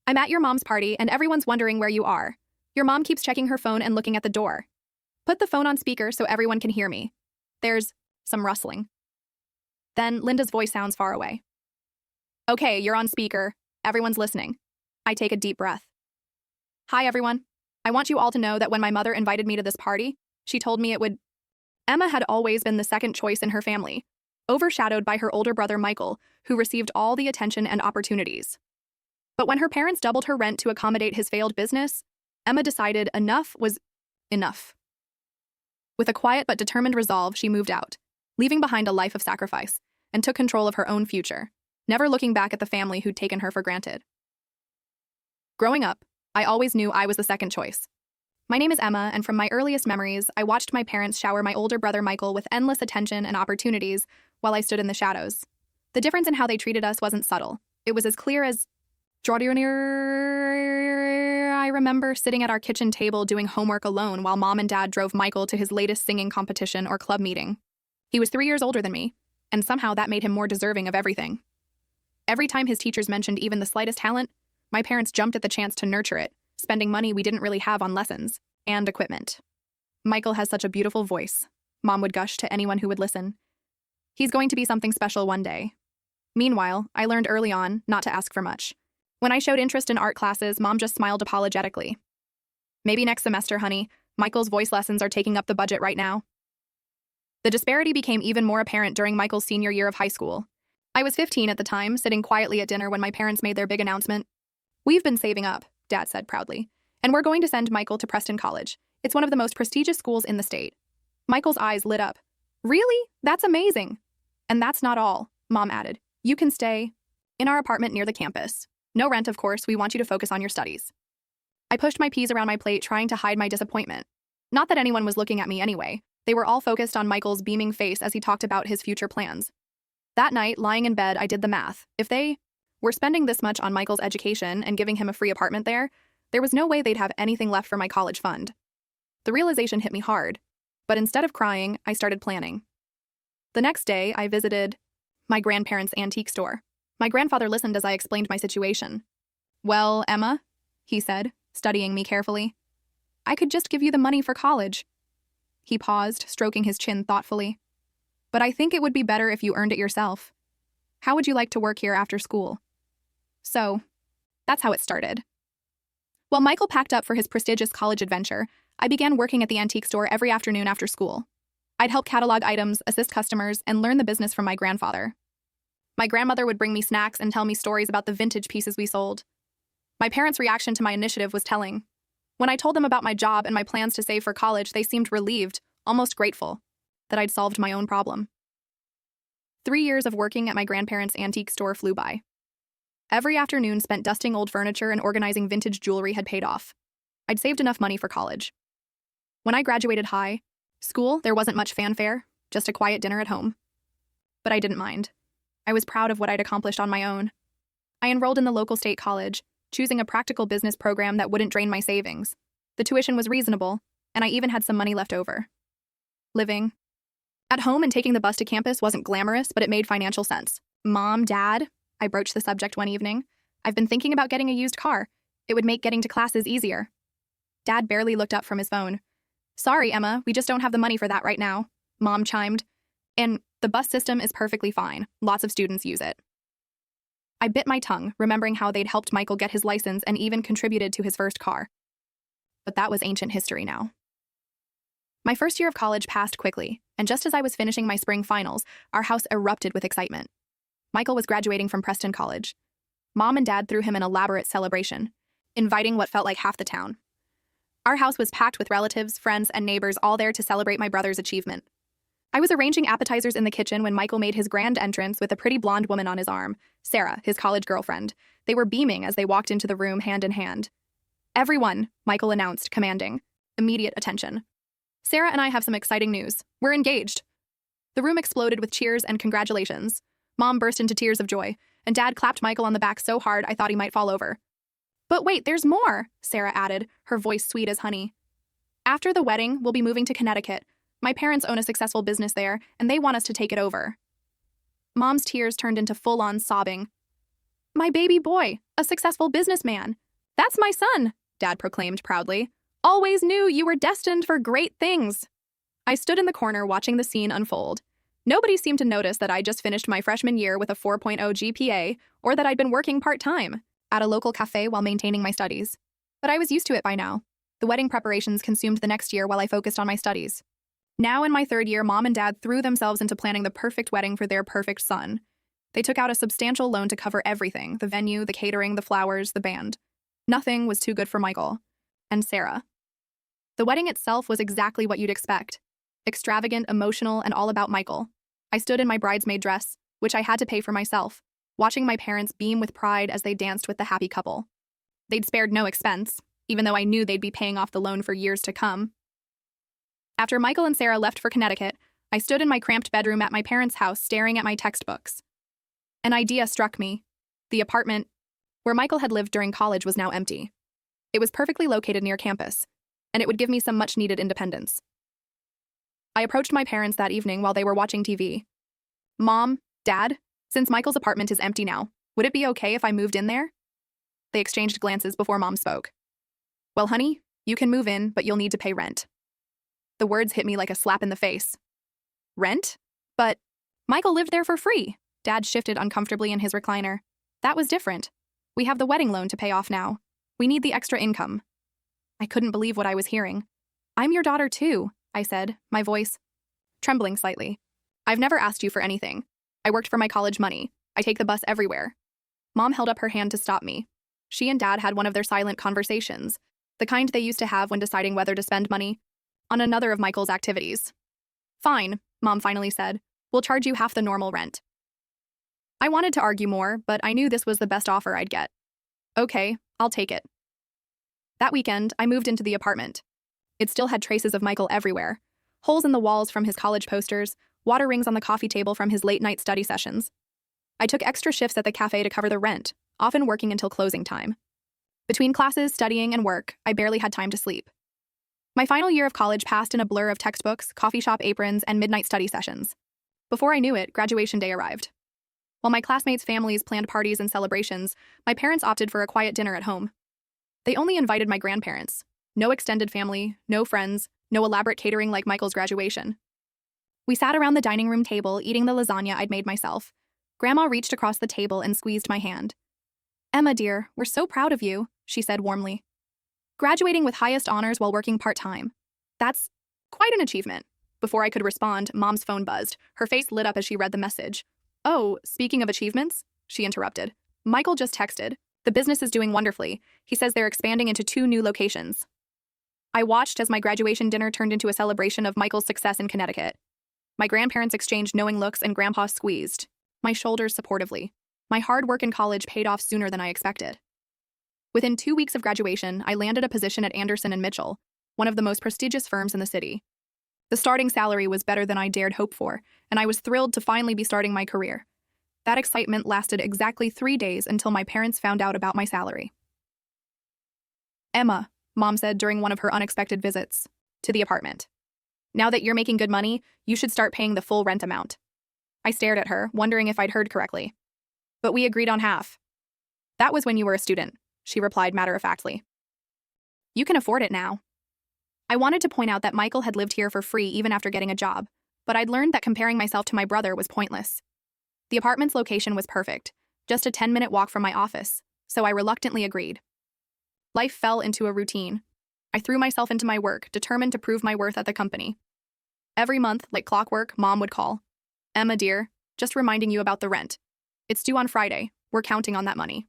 I'm at your mom's party and everyone's wondering where you are. Your mom keeps checking her phone and looking at the door. Put the phone on speaker so everyone can hear me. There's some rustling. Then Linda's voice sounds far away. Okay, you're on speaker. Everyone's listening. I take a deep breath. Hi, everyone. I want you all to know that when my mother invited me to this party, she told me it would. Emma had always been the second choice in her family, overshadowed by her older brother Michael, who received all the attention and opportunities. But when her parents doubled her rent to accommodate his failed business, Emma decided enough was enough. With a quiet but determined resolve, she moved out, leaving behind a life of sacrifice, and took control of her own future, never looking back at the family who'd taken her for granted. Growing up, I always knew I was the second choice. My name is Emma, and from my earliest memories, I watched my parents shower my older brother Michael with endless attention and opportunities while I stood in the shadows. The difference in how they treated us wasn't subtle. It was as clear as I remember sitting at our kitchen table doing homework alone while Mom and Dad drove Michael to his latest singing competition or club meeting. He was 3 years older than me, and somehow that made him more deserving of everything. Every time his teachers mentioned even the slightest talent, my parents jumped at the chance to nurture it, spending money we didn't really have on lessons and equipment. Michael has such a beautiful voice, Mom would gush to anyone who would listen. He's going to be something special one day. Meanwhile, I learned early on not to ask for much. When I showed interest in art classes, Mom just smiled apologetically. Maybe next semester, honey. Michael's voice lessons are taking up the budget right now. The disparity became even more apparent during Michael's senior year of high school. I was 15 at the time, sitting quietly at dinner when my parents made their big announcement. "We've been saving up," Dad said proudly, "and we're going to send Michael to Preston College. It's one of the most prestigious schools in the state." Michael's eyes lit up. "Really? That's amazing." "And that's not all," Mom added. "You can stay in our apartment near the campus. No rent, of course. We want you to focus on your studies." I pushed my peas around my plate, trying to hide my disappointment. Not that anyone was looking at me anyway. They were all focused on Michael's beaming face as he talked about his future plans. That night, lying in bed, I did the math. If they were spending this much on Michael's education and giving him a free apartment there was no way they'd have anything left for my college fund. The realization hit me hard, but instead of crying, I started planning. The next day, I visited my grandparents' antique store. My grandfather listened as I explained my situation. "Well, Emma," he said, studying me carefully, "I could just give you the money for college." He paused, stroking his chin thoughtfully. "But I think it would be better if you earned it yourself. How would you like to work here after school?" So, that's how it started. While Michael packed up for his prestigious college adventure, I began working at the antique store every afternoon after school. I'd help catalog items, assist customers, and learn the business from my grandfather. My grandmother would bring me snacks and tell me stories about the vintage pieces we sold. My parents' reaction to my initiative was telling. When I told them about my job and my plans to save for college, they seemed relieved, almost grateful, that I'd solved my own problem. 3 years of working at my grandparents' antique store flew by. Every afternoon spent dusting old furniture and organizing vintage jewelry had paid off. I'd saved enough money for college. When I graduated high school, there wasn't much fanfare, just a quiet dinner at home. But I didn't mind. I was proud of what I'd accomplished on my own. I enrolled in the local state college, choosing a practical business program that wouldn't drain my savings. The tuition was reasonable, and I even had some money left over. Living at home and taking the bus to campus wasn't glamorous, but it made financial sense. "Mom, Dad," I broached the subject one evening, "I've been thinking about getting a used car. It would make getting to classes easier." Dad barely looked up from his phone. "Sorry, Emma, we just don't have the money for that right now," Mom chimed. "And the bus system is perfectly fine. Lots of students use it." I bit my tongue, remembering how they'd helped Michael get his license and even contributed to his first car. But that was ancient history now. My first year of college passed quickly, and just as I was finishing my spring finals, our house erupted with excitement. Michael was graduating from Preston College. Mom and Dad threw him an elaborate celebration, inviting what felt like half the town. Our house was packed with relatives, friends, and neighbors all there to celebrate my brother's achievement. I was arranging appetizers in the kitchen when Michael made his grand entrance with a pretty blonde woman on his arm, Sarah, his college girlfriend. They were beaming as they walked into the room hand in hand. "Everyone," Michael announced, commanding immediate attention. "Sarah and I have some exciting news. We're engaged." The room exploded with cheers and congratulations. Mom burst into tears of joy, and Dad clapped Michael on the back so hard I thought he might fall over. "But wait, there's more," Sarah added, her voice sweet as honey. "After the wedding, we'll be moving to Connecticut. My parents own a successful business there, and they want us to take it over." Mom's tears turned into full-on sobbing. "My baby boy, a successful businessman. That's my son," Dad proclaimed proudly. "Always knew you were destined for great things." I stood in the corner watching the scene unfold. Nobody seemed to notice that I just finished my freshman year with a 4.0 GPA, or that I'd been working part-time at a local cafe while maintaining my studies. But I was used to it by now. The wedding preparations consumed the next year while I focused on my studies. Now in my third year, Mom and Dad threw themselves into planning the perfect wedding for their perfect son. They took out a substantial loan to cover everything: the venue, the catering, the flowers, the band. Nothing was too good for Michael and Sarah. The wedding itself was exactly what you'd expect: extravagant, emotional, and all about Michael. I stood in my bridesmaid dress, which I had to pay for myself, watching my parents beam with pride as they danced with the happy couple. They'd spared no expense, even though I knew they'd be paying off the loan for years to come. After Michael and Sarah left for Connecticut, I stood in my cramped bedroom at my parents' house staring at my textbooks. An idea struck me. The apartment where Michael had lived during college was now empty. It was perfectly located near campus, and it would give me some much-needed independence. I approached my parents that evening while they were watching TV. Mom, Dad, since Michael's apartment is empty now, would it be okay if I moved in there? They exchanged glances before Mom spoke. Well, honey, you can move in, but you'll need to pay rent. The words hit me like a slap in the face. Rent? But Michael lived there for free. Dad shifted uncomfortably in his recliner. That was different. We have the wedding loan to pay off now. We need the extra income. I couldn't believe what I was hearing. I'm your daughter too, I said, my voice trembling slightly. I've never asked you for anything. I worked for my college money. I take the bus everywhere. Mom held up her hand to stop me. She and Dad had one of their silent conversations, the kind they used to have when deciding whether to spend money on another of Michael's activities. Fine, Mom finally said. We'll charge you half the normal rent. I wanted to argue more, but I knew this was the best offer I'd get. Okay, I'll take it. That weekend, I moved into the apartment. It still had traces of Michael everywhere. Holes in the walls from his college posters, water rings on the coffee table from his late-night study sessions. I took extra shifts at the cafe to cover the rent, often working until closing time. Between classes, studying, and work, I barely had time to sleep. My final year of college passed in a blur of textbooks, coffee shop aprons, and midnight study sessions. Before I knew it, graduation day arrived. While my classmates' families planned parties and celebrations, my parents opted for a quiet dinner at home. They only invited my grandparents. No extended family, no friends, no elaborate catering like Michael's graduation. We sat around the dining room table eating the lasagna I'd made myself. Grandma reached across the table and squeezed my hand. Emma, dear, we're so proud of you, she said warmly. Graduating with highest honors while working part-time. That's quite an achievement. Before I could respond, Mom's phone buzzed. Her face lit up as she read the message. Oh, speaking of achievements, she interrupted. Michael just texted. The business is doing wonderfully. He says they're expanding into 2 new locations. I watched as my graduation dinner turned into a celebration of Michael's success in Connecticut. My grandparents exchanged knowing looks and Grandpa squeezed my shoulders supportively. My hard work in college paid off sooner than I expected. Within 2 weeks of graduation, I landed a position at Anderson & Mitchell, one of the most prestigious firms in the city. The starting salary was better than I dared hope for, and I was thrilled to finally be starting my career. That excitement lasted exactly 3 days until my parents found out about my salary. Emma, Mom said during one of her unexpected visits to the apartment. Now that you're making good money, you should start paying the full rent amount. I stared at her, wondering if I'd heard correctly. But we agreed on half. That was when you were a student, she replied matter-of-factly. You can afford it now. I wanted to point out that Michael had lived here for free even after getting a job, but I'd learned that comparing myself to my brother was pointless. The apartment's location was perfect, just a 10-minute walk from my office, so I reluctantly agreed. Life fell into a routine. I threw myself into my work, determined to prove my worth at the company. Every month, like clockwork, Mom would call. Emma, dear, just reminding you about the rent. It's due on Friday. We're counting on that money.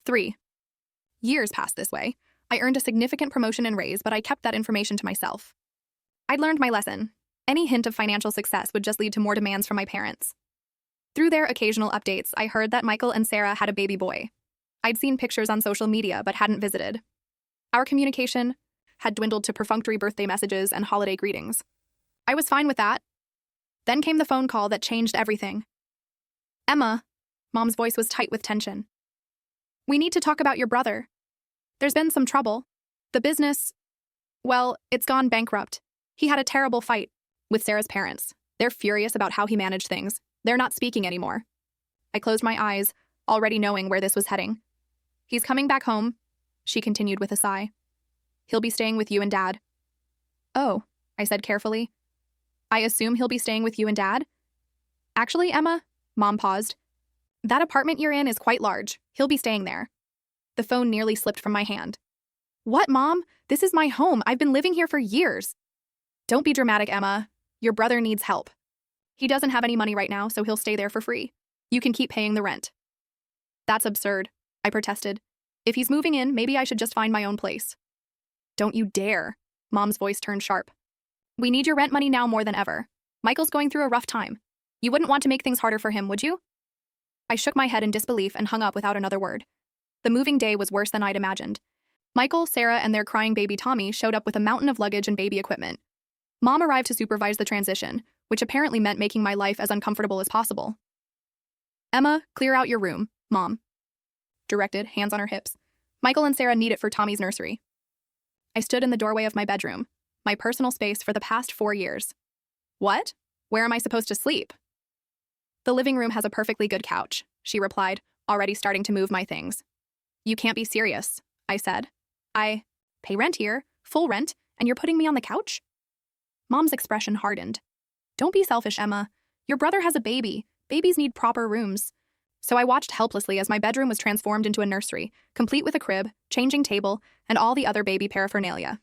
3. Years passed this way. I earned a significant promotion and raise, but I kept that information to myself. I'd learned my lesson. Any hint of financial success would just lead to more demands from my parents. Through their occasional updates, I heard that Michael and Sarah had a baby boy. I'd seen pictures on social media, but hadn't visited. Our communication had dwindled to perfunctory birthday messages and holiday greetings. I was fine with that. Then came the phone call that changed everything. Emma, Mom's voice was tight with tension. We need to talk about your brother. There's been some trouble. The business, well, it's gone bankrupt. He had a terrible fight with Sarah's parents. They're furious about how he managed things. They're not speaking anymore. I closed my eyes, already knowing where this was heading. He's coming back home, she continued with a sigh. He'll be staying with you and Dad. Oh, I said carefully. I assume he'll be staying with you and Dad? Actually, Emma, Mom paused. That apartment you're in is quite large. He'll be staying there. The phone nearly slipped from my hand. What, Mom? This is my home. I've been living here for years. Don't be dramatic, Emma. Your brother needs help. He doesn't have any money right now, so he'll stay there for free. You can keep paying the rent. That's absurd, I protested. If he's moving in, maybe I should just find my own place. Don't you dare. Mom's voice turned sharp. We need your rent money now more than ever. Michael's going through a rough time. You wouldn't want to make things harder for him, would you? I shook my head in disbelief and hung up without another word. The moving day was worse than I'd imagined. Michael, Sarah, and their crying baby Tommy showed up with a mountain of luggage and baby equipment. Mom arrived to supervise the transition, which apparently meant making my life as uncomfortable as possible. Emma, clear out your room, Mom directed, hands on her hips. Michael and Sarah need it for Tommy's nursery. I stood in the doorway of my bedroom, my personal space for the past 4 years. What? Where am I supposed to sleep? The living room has a perfectly good couch, she replied, already starting to move my things. You can't be serious, I said. I pay rent here, full rent, and you're putting me on the couch? Mom's expression hardened. Don't be selfish, Emma. Your brother has a baby. Babies need proper rooms. So I watched helplessly as my bedroom was transformed into a nursery, complete with a crib, changing table, and all the other baby paraphernalia.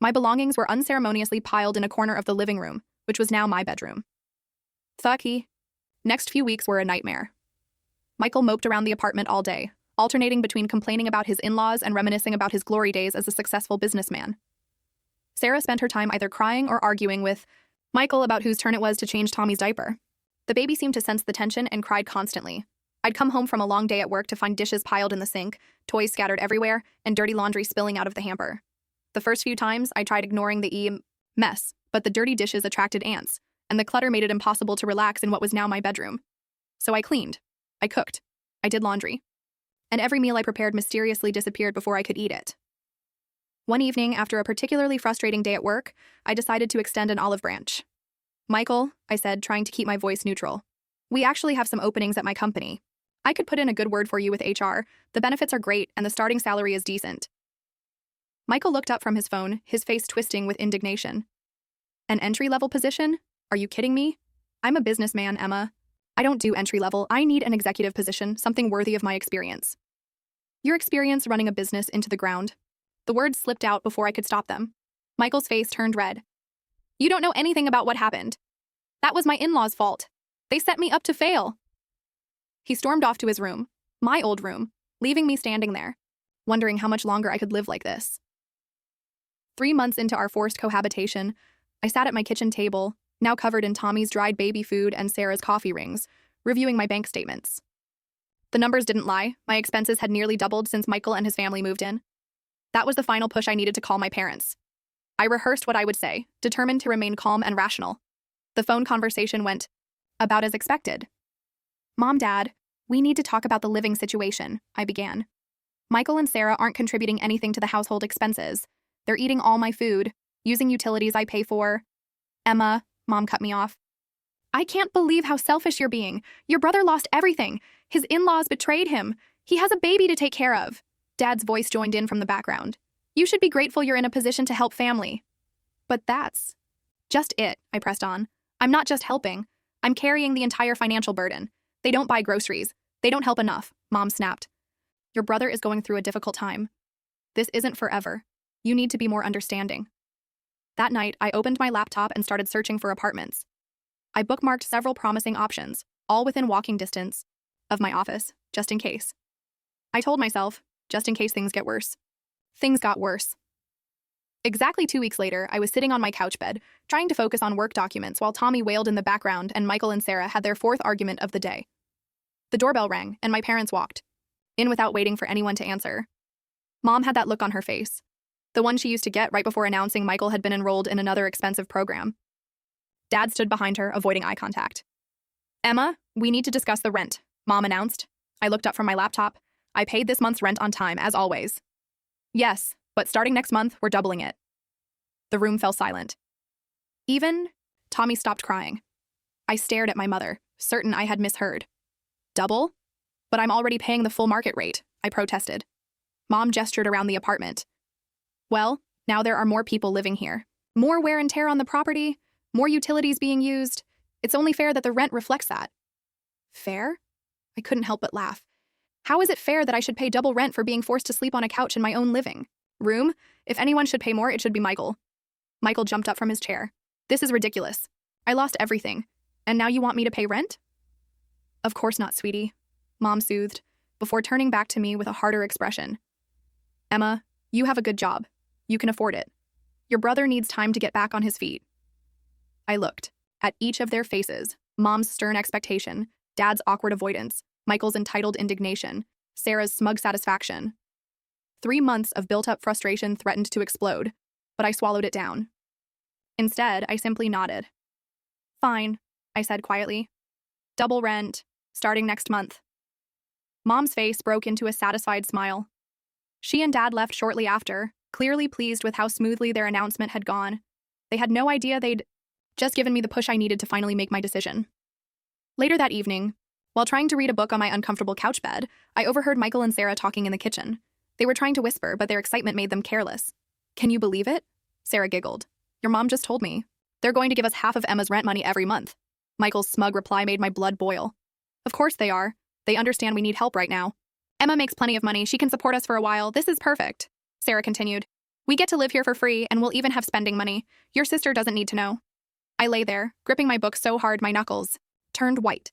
My belongings were unceremoniously piled in a corner of the living room, which was now my bedroom. Thucky. Next few weeks were a nightmare. Michael moped around the apartment all day, alternating between complaining about his in-laws and reminiscing about his glory days as a successful businessman. Sarah spent her time either crying or arguing with Michael about whose turn it was to change Tommy's diaper. The baby seemed to sense the tension and cried constantly. I'd come home from a long day at work to find dishes piled in the sink, toys scattered everywhere, and dirty laundry spilling out of the hamper. The first few times, I tried ignoring the mess, but the dirty dishes attracted ants, and the clutter made it impossible to relax in what was now my bedroom. So I cleaned. I cooked. I did laundry. And every meal I prepared mysteriously disappeared before I could eat it. One evening, after a particularly frustrating day at work, I decided to extend an olive branch. Michael, I said, trying to keep my voice neutral. We actually have some openings at my company. I could put in a good word for you with HR. The benefits are great, and the starting salary is decent. Michael looked up from his phone, his face twisting with indignation. An entry-level position? Are you kidding me? I'm a businessman, Emma. I don't do entry-level. I need an executive position, something worthy of my experience. Your experience running a business into the ground. The words slipped out before I could stop them. Michael's face turned red. You don't know anything about what happened. That was my in-laws' fault. They set me up to fail. He stormed off to his room, my old room, leaving me standing there, wondering how much longer I could live like this. 3 months into our forced cohabitation, I sat at my kitchen table, now covered in Tommy's dried baby food and Sarah's coffee rings, reviewing my bank statements. The numbers didn't lie. My expenses had nearly doubled since Michael and his family moved in. That was the final push I needed to call my parents. I rehearsed what I would say, determined to remain calm and rational. The phone conversation went about as expected. Mom, Dad, we need to talk about the living situation, I began. Michael and Sarah aren't contributing anything to the household expenses. They're eating all my food, using utilities I pay for. Emma, Mom cut me off. I can't believe how selfish you're being. Your brother lost everything. His in-laws betrayed him. He has a baby to take care of. Dad's voice joined in from the background. You should be grateful you're in a position to help family. But that's just it, I pressed on. I'm not just helping. I'm carrying the entire financial burden. They don't buy groceries. They don't help enough, Mom snapped. Your brother is going through a difficult time. This isn't forever. You need to be more understanding. That night, I opened my laptop and started searching for apartments. I bookmarked several promising options, all within walking distance of my office, just in case. I told myself, just in case things get worse. Things got worse. Exactly 2 weeks later, I was sitting on my couch bed, trying to focus on work documents while Tommy wailed in the background and Michael and Sarah had their fourth argument of the day. The doorbell rang, and my parents walked in without waiting for anyone to answer. Mom had that look on her face, the one she used to get right before announcing Michael had been enrolled in another expensive program. Dad stood behind her, avoiding eye contact. Emma, we need to discuss the rent, Mom announced. I looked up from my laptop. I paid this month's rent on time, as always. Yes, but starting next month, we're doubling it. The room fell silent. Tommy stopped crying. I stared at my mother, certain I had misheard. Double? But I'm already paying the full market rate, I protested. Mom gestured around the apartment. Well, now there are more people living here. More wear and tear on the property, more utilities being used. It's only fair that the rent reflects that. Fair? I couldn't help but laugh. How is it fair that I should pay double rent for being forced to sleep on a couch in my own living room? If anyone should pay more, it should be Michael. Michael jumped up from his chair. This is ridiculous. I lost everything. And now you want me to pay rent? Of course not, sweetie, Mom soothed, before turning back to me with a harder expression. Emma, you have a good job. You can afford it. Your brother needs time to get back on his feet. I looked at each of their faces, Mom's stern expectation, Dad's awkward avoidance, Michael's entitled indignation, Sarah's smug satisfaction. 3 months of built-up frustration threatened to explode, but I swallowed it down. Instead, I simply nodded. Fine, I said quietly. Double rent, starting next month. Mom's face broke into a satisfied smile. She and Dad left shortly after, clearly pleased with how smoothly their announcement had gone. They had no idea they'd just given me the push I needed to finally make my decision. Later that evening, while trying to read a book on my uncomfortable couch bed, I overheard Michael and Sarah talking in the kitchen. They were trying to whisper, but their excitement made them careless. "Can you believe it?" Sarah giggled. "Your mom just told me. They're going to give us half of Emma's rent money every month." Michael's smug reply made my blood boil. "Of course they are. They understand we need help right now. Emma makes plenty of money. She can support us for a while. This is perfect," Sarah continued. "We get to live here for free, and we'll even have spending money. Your sister doesn't need to know." I lay there, gripping my book so hard my knuckles turned white.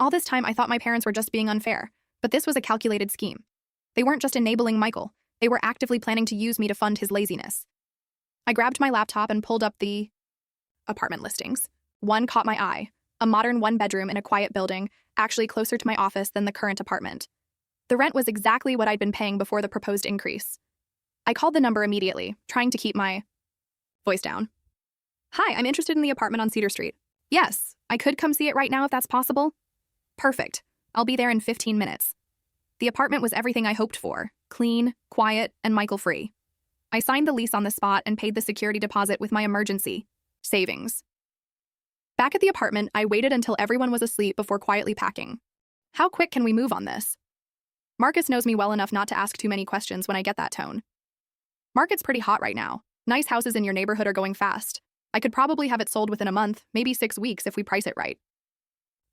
All this time, I thought my parents were just being unfair, but this was a calculated scheme. They weren't just enabling Michael. They were actively planning to use me to fund his laziness. I grabbed my laptop and pulled up the apartment listings. One caught my eye, a modern one-bedroom in a quiet building, actually closer to my office than the current apartment. The rent was exactly what I'd been paying before the proposed increase. I called the number immediately, trying to keep my voice down. "Hi, I'm interested in the apartment on Cedar Street." "Yes, I could come see it right now if that's possible." "Perfect. I'll be there in 15 minutes. The apartment was everything I hoped for: clean, quiet, and Michael-free. I signed the lease on the spot and paid the security deposit with my emergency savings. Back at the apartment, I waited until everyone was asleep before quietly packing. How quick can we move on this? Marcus knows me well enough not to ask too many questions when I get that tone. "Market's pretty hot right now. Nice houses in your neighborhood are going fast. I could probably have it sold within a month, maybe 6 weeks if we price it right."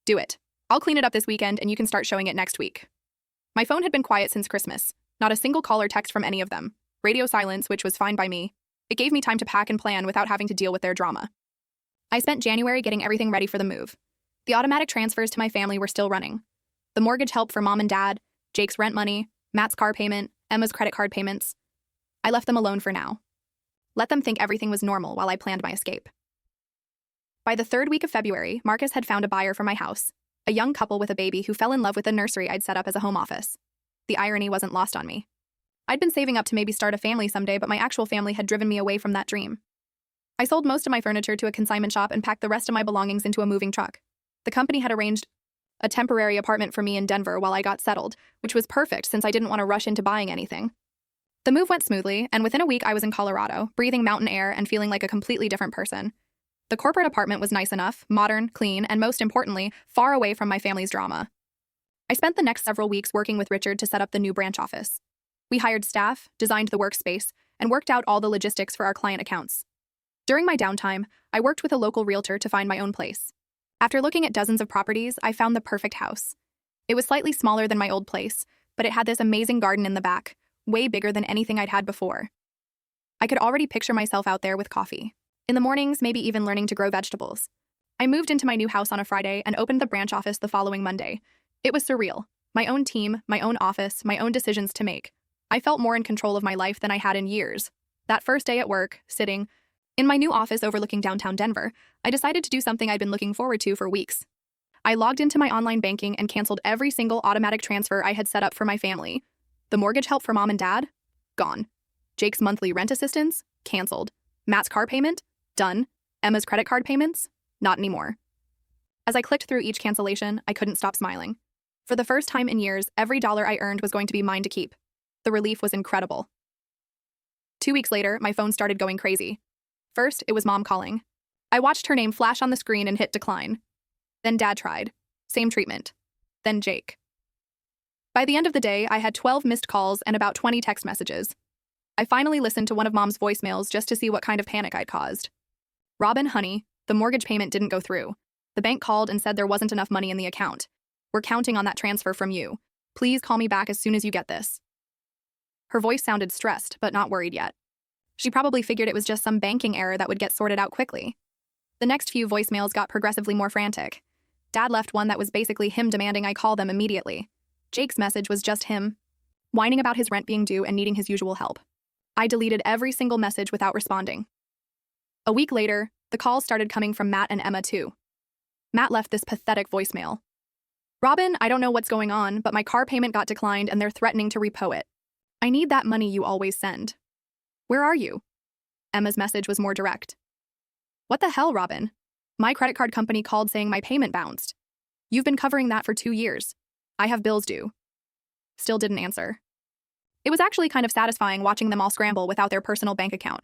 "Do it. I'll clean it up this weekend and you can start showing it next week." My phone had been quiet since Christmas. Not a single call or text from any of them. Radio silence, which was fine by me. It gave me time to pack and plan without having to deal with their drama. I spent January getting everything ready for the move. The automatic transfers to my family were still running. The mortgage help for Mom and Dad, Jake's rent money, Matt's car payment, Emma's credit card payments. I left them alone for now. Let them think everything was normal while I planned my escape. By the 3rd week of February, Marcus had found a buyer for my house, a young couple with a baby who fell in love with the nursery I'd set up as a home office. The irony wasn't lost on me. I'd been saving up to maybe start a family someday, but my actual family had driven me away from that dream. I sold most of my furniture to a consignment shop and packed the rest of my belongings into a moving truck. The company had arranged a temporary apartment for me in Denver while I got settled, which was perfect since I didn't want to rush into buying anything. The move went smoothly, and within a week I was in Colorado, breathing mountain air and feeling like a completely different person. The corporate apartment was nice enough, modern, clean, and most importantly, far away from my family's drama. I spent the next several weeks working with Richard to set up the new branch office. We hired staff, designed the workspace, and worked out all the logistics for our client accounts. During my downtime, I worked with a local realtor to find my own place. After looking at dozens of properties, I found the perfect house. It was slightly smaller than my old place, but it had this amazing garden in the back, way bigger than anything I'd had before. I could already picture myself out there with coffee. In the mornings, maybe even learning to grow vegetables. I moved into my new house on a Friday and opened the branch office the following Monday. It was surreal. My own team, my own office, my own decisions to make. I felt more in control of my life than I had in years. That first day at work, sitting in my new office overlooking downtown Denver, I decided to do something I'd been looking forward to for weeks. I logged into my online banking and canceled every single automatic transfer I had set up for my family. The mortgage help for Mom and Dad? Gone. Jake's monthly rent assistance? Canceled. Matt's car payment? Done. Emma's credit card payments? Not anymore. As I clicked through each cancellation, I couldn't stop smiling. For the first time in years, every dollar I earned was going to be mine to keep. The relief was incredible. 2 weeks later, my phone started going crazy. First, it was Mom calling. I watched her name flash on the screen and hit decline. Then Dad tried. Same treatment. Then Jake. By the end of the day, I had 12 missed calls and about 20 text messages. I finally listened to one of Mom's voicemails just to see what kind of panic I'd caused. "Robin, honey, the mortgage payment didn't go through. The bank called and said there wasn't enough money in the account. We're counting on that transfer from you. Please call me back as soon as you get this." Her voice sounded stressed, but not worried yet. She probably figured it was just some banking error that would get sorted out quickly. The next few voicemails got progressively more frantic. Dad left one that was basically him demanding I call them immediately. Jake's message was just him, whining about his rent being due and needing his usual help. I deleted every single message without responding. A week later, the calls started coming from Matt and Emma too. Matt left this pathetic voicemail. "Robin, I don't know what's going on, but my car payment got declined and they're threatening to repo it. I need that money you always send. Where are you?" Emma's message was more direct. "What the hell, Robin? My credit card company called saying my payment bounced. You've been covering that for 2 years. I have bills due. Still didn't answer. It was actually kind of satisfying watching them all scramble without their personal bank account.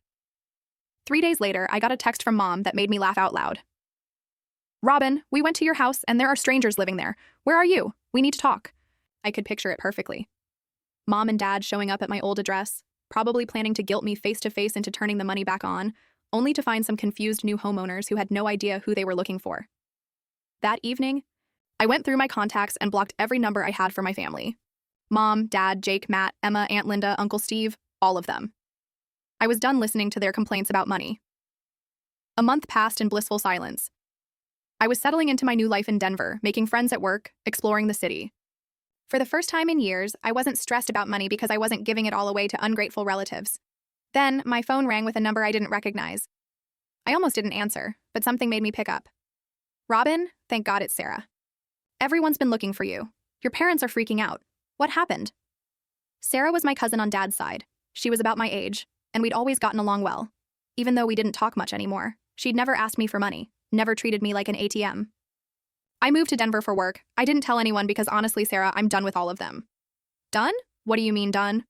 3 days later, I got a text from Mom that made me laugh out loud. Robin, we went to your house and there are strangers living there. Where are you? We need to talk. I could picture it perfectly. Mom and Dad showing up at my old address, probably planning to guilt me face to face into turning the money back on, only to find some confused new homeowners who had no idea who they were looking for. That evening, I went through my contacts and blocked every number I had for my family. Mom, Dad, Jake, Matt, Emma, Aunt Linda, Uncle Steve, all of them. I was done listening to their complaints about money. A month passed in blissful silence. I was settling into my new life in Denver, making friends at work, exploring the city. For the first time in years, I wasn't stressed about money because I wasn't giving it all away to ungrateful relatives. Then, my phone rang with a number I didn't recognize. I almost didn't answer, but something made me pick up. Robin, thank God it's Sarah. Everyone's been looking for you. Your parents are freaking out. What happened? Sarah was my cousin on Dad's side. She was about my age, and we'd always gotten along well. Even though we didn't talk much anymore, she'd never asked me for money, never treated me like an ATM. I moved to Denver for work. I didn't tell anyone because honestly, Sarah, I'm done with all of them. Done? What do you mean done?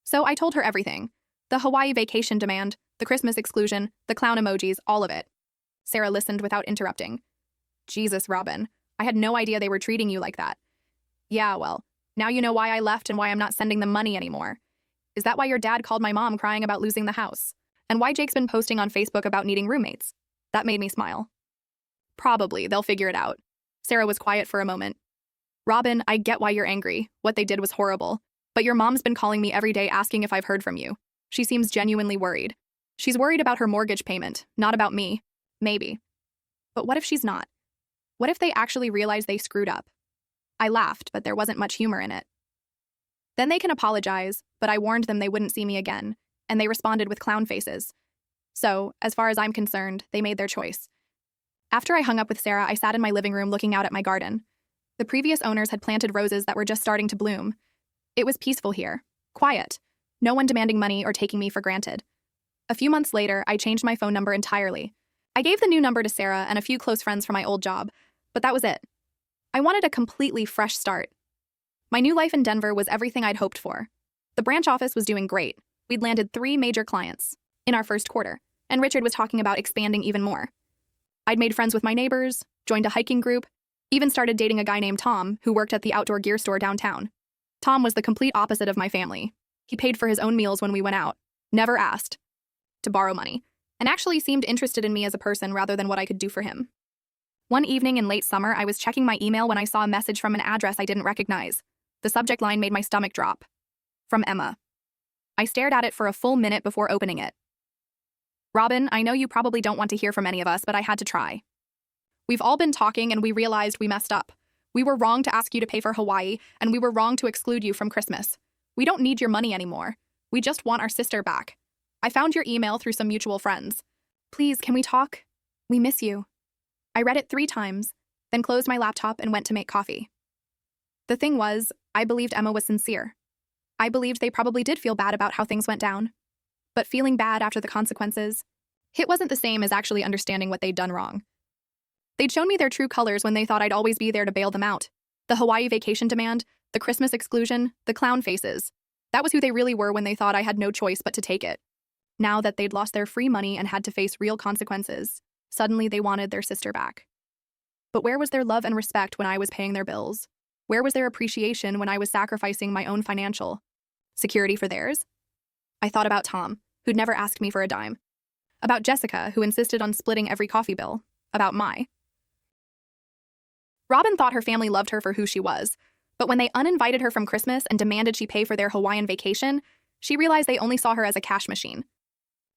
So I told her everything. The Hawaii vacation demand, the Christmas exclusion, the clown emojis, all of it. Sarah listened without interrupting. Jesus, Robin, I had no idea they were treating you like that. Yeah, well, now you know why I left and why I'm not sending them money anymore. Is that why your dad called my mom crying about losing the house? And why Jake's been posting on Facebook about needing roommates? That made me smile. Probably, they'll figure it out. Sarah was quiet for a moment. Robin, I get why you're angry. What they did was horrible. But your mom's been calling me every day asking if I've heard from you. She seems genuinely worried. She's worried about her mortgage payment, not about me. Maybe. But what if she's not? What if they actually realize they screwed up? I laughed, but there wasn't much humor in it. Then they can apologize, but I warned them they wouldn't see me again, and they responded with clown faces. So, as far as I'm concerned, they made their choice. After I hung up with Sarah, I sat in my living room looking out at my garden. The previous owners had planted roses that were just starting to bloom. It was peaceful here, quiet, no one demanding money or taking me for granted. A few months later, I changed my phone number entirely. I gave the new number to Sarah and a few close friends from my old job, but that was it. I wanted a completely fresh start. My new life in Denver was everything I'd hoped for. The branch office was doing great. We'd landed 3 major clients in our first quarter, and Richard was talking about expanding even more. I'd made friends with my neighbors, joined a hiking group, even started dating a guy named Tom who worked at the outdoor gear store downtown. Tom was the complete opposite of my family. He paid for his own meals when we went out, never asked to borrow money, and actually seemed interested in me as a person rather than what I could do for him. One evening in late summer, I was checking my email when I saw a message from an address I didn't recognize. The subject line made my stomach drop. From Emma. I stared at it for a full minute before opening it. Robin, I know you probably don't want to hear from any of us, but I had to try. We've all been talking and we realized we messed up. We were wrong to ask you to pay for Hawaii, and we were wrong to exclude you from Christmas. We don't need your money anymore. We just want our sister back. I found your email through some mutual friends. Please, can we talk? We miss you. I read it 3 times, then closed my laptop and went to make coffee. The thing was, I believed Emma was sincere. I believed they probably did feel bad about how things went down. But feeling bad after the consequences, it wasn't the same as actually understanding what they'd done wrong. They'd shown me their true colors when they thought I'd always be there to bail them out. The Hawaii vacation demand, the Christmas exclusion, the clown faces. That was who they really were when they thought I had no choice but to take it. Now that they'd lost their free money and had to face real consequences, suddenly they wanted their sister back. But where was their love and respect when I was paying their bills? Where was their appreciation when I was sacrificing my own financial security for theirs? I thought about Tom, who'd never asked me for a dime. About Jessica, who insisted on splitting every coffee bill. About Robin thought her family loved her for who she was, but when they uninvited her from Christmas and demanded she pay for their Hawaiian vacation, she realized they only saw her as a cash machine.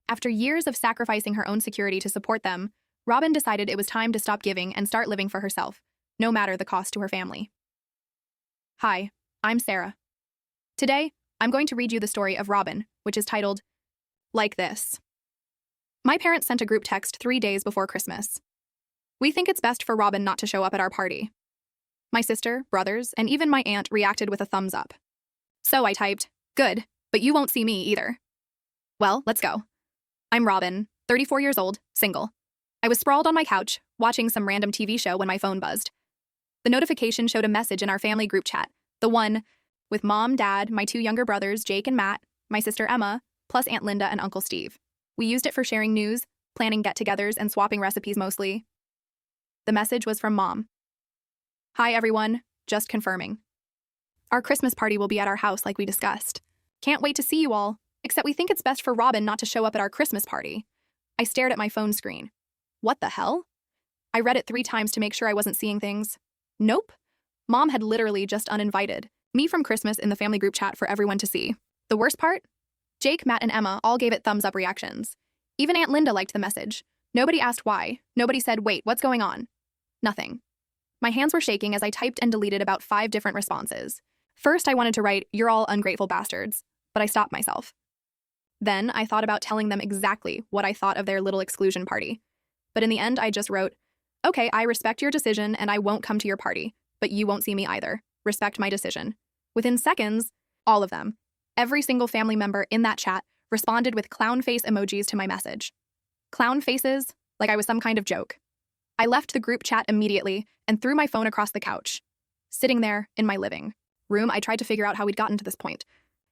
After years of sacrificing her own security to support them, Robin decided it was time to stop giving and start living for herself, no matter the cost to her family. Hi, I'm Sarah. Today, I'm going to read you the story of Robin, which is titled, Like This. My parents sent a group text 3 days before Christmas. We think it's best for Robin not to show up at our party. My sister, brothers, and even my aunt reacted with a thumbs up. So I typed, good, but you won't see me either. Well, let's go. I'm Robin, 34 years old, single. I was sprawled on my couch, watching some random TV show when my phone buzzed. The notification showed a message in our family group chat, the one with Mom, Dad, my 2 younger brothers, Jake and Matt, my sister Emma, plus Aunt Linda and Uncle Steve. We used it for sharing news, planning get-togethers, and swapping recipes mostly. The message was from Mom. "Hi everyone, just confirming. Our Christmas party will be at our house like we discussed. Can't wait to see you all, except we think it's best for Robin not to show up at our Christmas party." I stared at my phone screen. What the hell? I read it 3 times to make sure I wasn't seeing things. Nope. Mom had literally just uninvited me from Christmas in the family group chat for everyone to see. The worst part? Jake, Matt, and Emma all gave it thumbs-up reactions. Even Aunt Linda liked the message. Nobody asked why. Nobody said, "Wait, what's going on?" Nothing. My hands were shaking as I typed and deleted about 5 different responses. First, I wanted to write, "You're all ungrateful bastards," but I stopped myself. Then, I thought about telling them exactly what I thought of their little exclusion party. But in the end, I just wrote, "Okay, I respect your decision and I won't come to your party, but you won't see me either. Respect my decision." Within seconds, all of them, every single family member in that chat, responded with clown face emojis to my message. Clown faces, like I was some kind of joke. I left the group chat immediately and threw my phone across the couch. Sitting there, in my living room, I tried to figure out how we'd gotten to this point.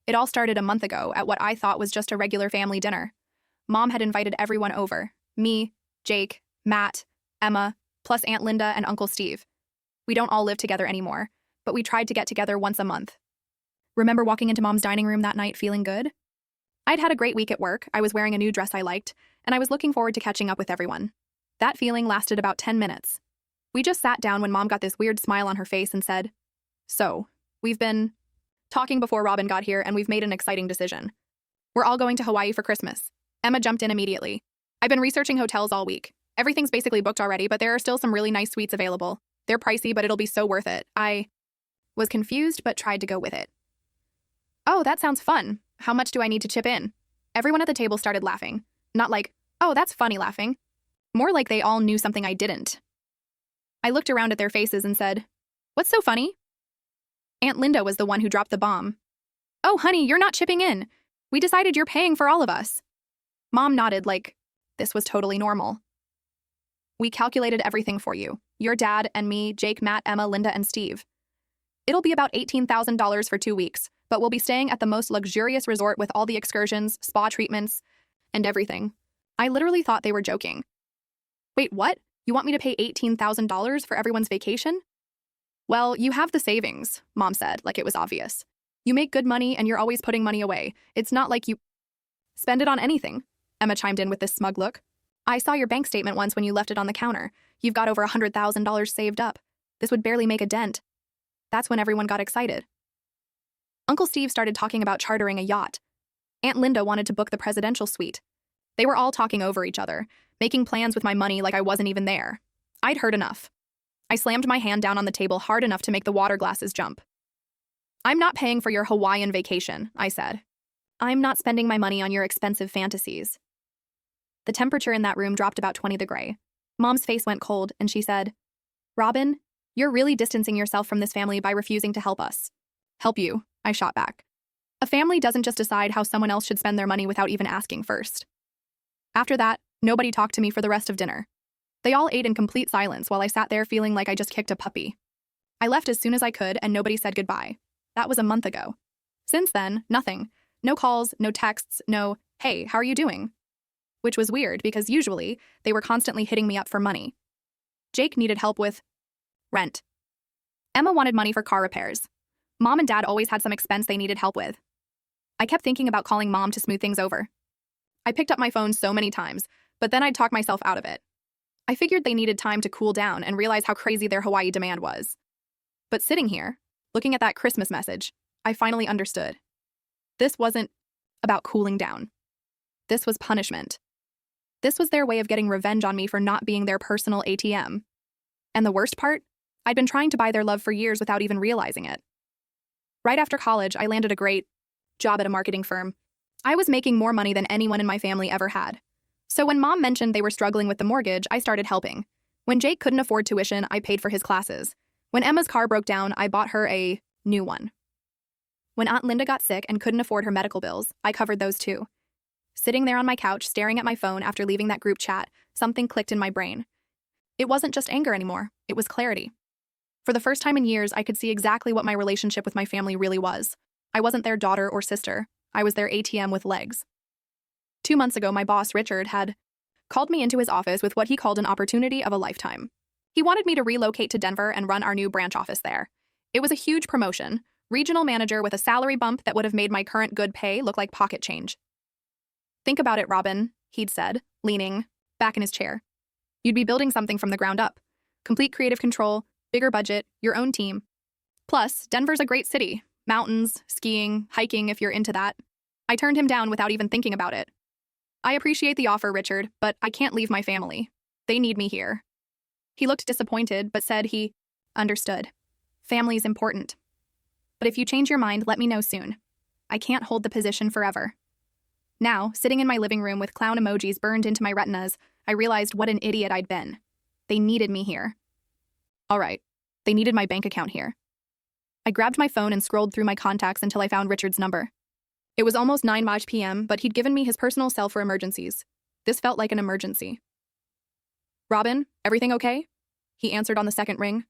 It all started a month ago at what I thought was just a regular family dinner. Mom had invited everyone over. Me, Jake, Matt, Emma, plus Aunt Linda and Uncle Steve. We don't all live together anymore, but we tried to get together once a month. Remember walking into Mom's dining room that night feeling good? I'd had a great week at work, I was wearing a new dress I liked, and I was looking forward to catching up with everyone. That feeling lasted about 10 minutes. We just sat down when Mom got this weird smile on her face and said, "So, we've been talking before Robin got here and we've made an exciting decision. We're all going to Hawaii for Christmas." Emma jumped in immediately. "I've been researching hotels all week. Everything's basically booked already, but there are still some really nice suites available. They're pricey, but it'll be so worth it." I was confused but tried to go with it. "Oh, that sounds fun. How much do I need to chip in?" Everyone at the table started laughing. Not like, "Oh, that's funny," laughing. More like they all knew something I didn't. I looked around at their faces and said, "What's so funny?" Aunt Linda was the one who dropped the bomb. "Oh, honey, you're not chipping in. We decided you're paying for all of us." Mom nodded like this was totally normal. "We calculated everything for you. Your dad and me, Jake, Matt, Emma, Linda, and Steve. It'll be about $18,000 for 2 weeks, but we'll be staying at the most luxurious resort with all the excursions, spa treatments, and everything." I literally thought they were joking. "Wait, what? You want me to pay $18,000 for everyone's vacation?" "Well, you have the savings," Mom said, like it was obvious. "You make good money and you're always putting money away. It's not like you spend it on anything." Emma chimed in with this smug look. "I saw your bank statement once when you left it on the counter. You've got over $100,000 saved up. This would barely make a dent." That's when everyone got excited. Uncle Steve started talking about chartering a yacht. Aunt Linda wanted to book the presidential suite. They were all talking over each other, making plans with my money like I wasn't even there. I'd heard enough. I slammed my hand down on the table hard enough to make the water glasses jump. "I'm not paying for your Hawaiian vacation," I said. "I'm not spending my money on your expensive fantasies." The temperature in that room dropped about 20 degrees. Mom's face went cold, and she said, "Robin, you're really distancing yourself from this family by refusing to help us." "Help you," I shot back. "A family doesn't just decide how someone else should spend their money without even asking first." After that, nobody talked to me for the rest of dinner. They all ate in complete silence while I sat there feeling like I just kicked a puppy. I left as soon as I could, and nobody said goodbye. That was a month ago. Since then, nothing. No calls, no texts, no, "Hey, how are you doing?" Which was weird because usually they were constantly hitting me up for money. Jake needed help with rent. Emma wanted money for car repairs. Mom and Dad always had some expense they needed help with. I kept thinking about calling Mom to smooth things over. I picked up my phone so many times, but then I'd talk myself out of it. I figured they needed time to cool down and realize how crazy their Hawaii demand was. But sitting here, looking at that Christmas message, I finally understood. This wasn't about cooling down. This was punishment. This was their way of getting revenge on me for not being their personal ATM. And the worst part? I'd been trying to buy their love for years without even realizing it. Right after college, I landed a great job at a marketing firm. I was making more money than anyone in my family ever had. So when Mom mentioned they were struggling with the mortgage, I started helping. When Jake couldn't afford tuition, I paid for his classes. When Emma's car broke down, I bought her a new one. When Aunt Linda got sick and couldn't afford her medical bills, I covered those too. Sitting there on my couch, staring at my phone after leaving that group chat, something clicked in my brain. It wasn't just anger anymore, it was clarity. For the first time in years, I could see exactly what my relationship with my family really was. I wasn't their daughter or sister. I was their ATM with legs. 2 months ago, my boss, Richard, had called me into his office with what he called an opportunity of a lifetime. He wanted me to relocate to Denver and run our new branch office there. It was a huge promotion, regional manager with a salary bump that would have made my current good pay look like pocket change. "Think about it, Robin," he'd said, leaning back in his chair. "You'd be building something from the ground up. Complete creative control, bigger budget, your own team. Plus, Denver's a great city. Mountains, skiing, hiking if you're into that." I turned him down without even thinking about it. "I appreciate the offer, Richard, but I can't leave my family. They need me here." He looked disappointed, but said he understood. "Family's important. But if you change your mind, let me know soon. I can't hold the position forever." Now, sitting in my living room with clown emojis burned into my retinas, I realized what an idiot I'd been. They needed me here. All right, they needed my bank account here. I grabbed my phone and scrolled through my contacts until I found Richard's number. It was almost 9 p.m., but he'd given me his personal cell for emergencies. This felt like an emergency. "Robin, everything okay?" He answered on the second ring.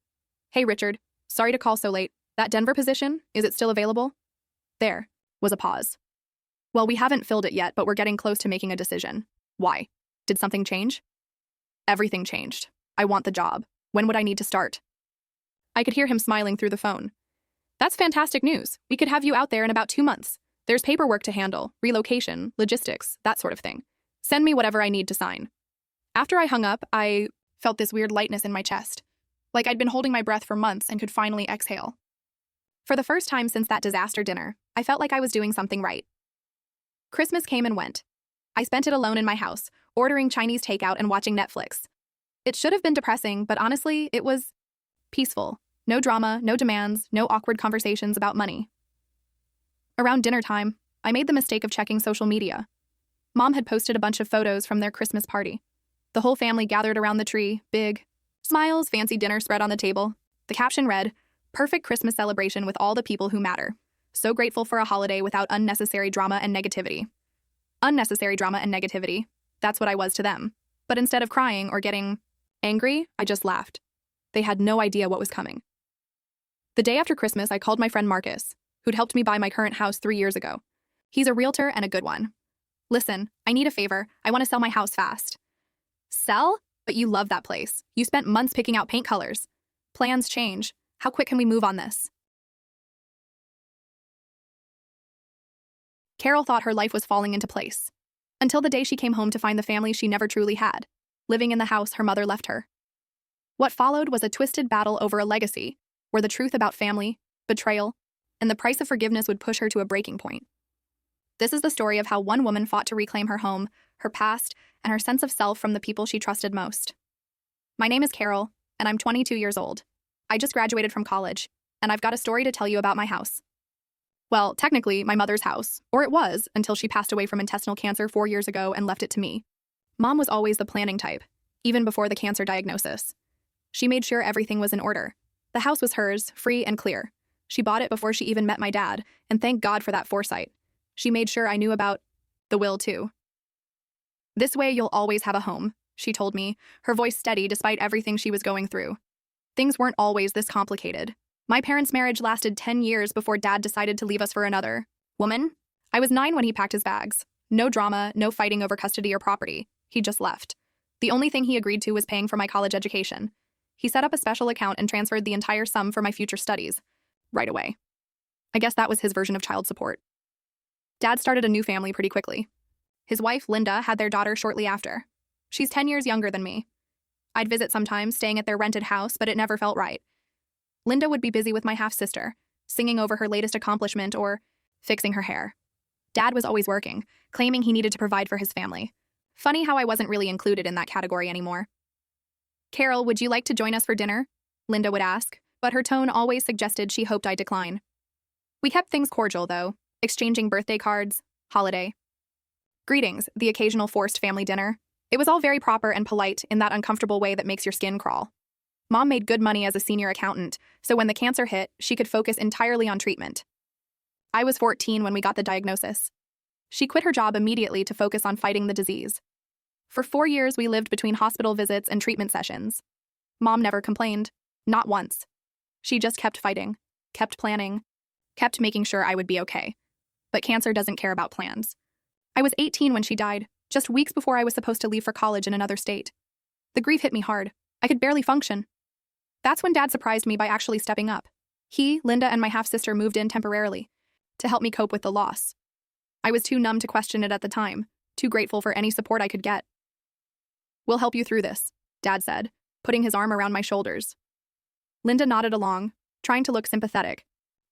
"Hey, Richard. Sorry to call so late. That Denver position, is it still available?" There was a pause. "Well, we haven't filled it yet, but we're getting close to making a decision." "Why? Did something change?" "Everything changed. I want the job. When would I need to start?" I could hear him smiling through the phone. "That's fantastic news. We could have you out there in about 2 months. There's paperwork to handle, relocation, logistics, that sort of thing. Send me whatever I need to sign." After I hung up, I felt this weird lightness in my chest, like I'd been holding my breath for months and could finally exhale. For the first time since that disaster dinner, I felt like I was doing something right. Christmas came and went. I spent it alone in my house, ordering Chinese takeout and watching Netflix. It should have been depressing, but honestly, it was peaceful. No drama, no demands, no awkward conversations about money. Around dinner time, I made the mistake of checking social media. Mom had posted a bunch of photos from their Christmas party. The whole family gathered around the tree, big smiles, fancy dinner spread on the table. The caption read, "Perfect Christmas celebration with all the people who matter. So grateful for a holiday without unnecessary drama and negativity." Unnecessary drama and negativity. That's what I was to them. But instead of crying or getting angry, I just laughed. They had no idea what was coming. The day after Christmas, I called my friend Marcus, who'd helped me buy my current house 3 years ago. He's a realtor and a good one. "Listen, I need a favor. I want to sell my house fast." "Sell? But you love that place. You spent months picking out paint colors. Plans change. How quick can we move on this?" Carol thought her life was falling into place, until the day she came home to find the family she never truly had, living in the house her mother left her. What followed was a twisted battle over a legacy, where the truth about family, betrayal, and the price of forgiveness would push her to a breaking point. This is the story of how one woman fought to reclaim her home, her past, and her sense of self from the people she trusted most. My name is Carol, and I'm 22 years old. I just graduated from college, and I've got a story to tell you about my house. Well, technically, my mother's house, or it was until she passed away from intestinal cancer 4 years ago and left it to me. Mom was always the planning type, even before the cancer diagnosis. She made sure everything was in order. The house was hers, free and clear. She bought it before she even met my dad, and thank God for that foresight. She made sure I knew about the will, too. "This way you'll always have a home," she told me, her voice steady despite everything she was going through. Things weren't always this complicated. My parents' marriage lasted 10 years before Dad decided to leave us for another woman. I was 9 when he packed his bags. No drama, no fighting over custody or property. He just left. The only thing he agreed to was paying for my college education. He set up a special account and transferred the entire sum for my future studies. Right away. I guess that was his version of child support. Dad started a new family pretty quickly. His wife, Linda, had their daughter shortly after. She's 10 years younger than me. I'd visit sometimes, staying at their rented house, but it never felt right. Linda would be busy with my half-sister, singing over her latest accomplishment or fixing her hair. Dad was always working, claiming he needed to provide for his family. Funny how I wasn't really included in that category anymore. "Carol, would you like to join us for dinner?" Linda would ask, but her tone always suggested she hoped I'd decline. We kept things cordial, though, exchanging birthday cards, holiday greetings, the occasional forced family dinner. It was all very proper and polite in that uncomfortable way that makes your skin crawl. Mom made good money as a senior accountant, so when the cancer hit, she could focus entirely on treatment. I was 14 when we got the diagnosis. She quit her job immediately to focus on fighting the disease. For 4 years, we lived between hospital visits and treatment sessions. Mom never complained. Not once. She just kept fighting, kept planning, kept making sure I would be okay. But cancer doesn't care about plans. I was 18 when she died, just weeks before I was supposed to leave for college in another state. The grief hit me hard. I could barely function. That's when Dad surprised me by actually stepping up. He, Linda, and my half-sister moved in temporarily to help me cope with the loss. I was too numb to question it at the time, too grateful for any support I could get. "We'll help you through this," Dad said, putting his arm around my shoulders. Linda nodded along, trying to look sympathetic,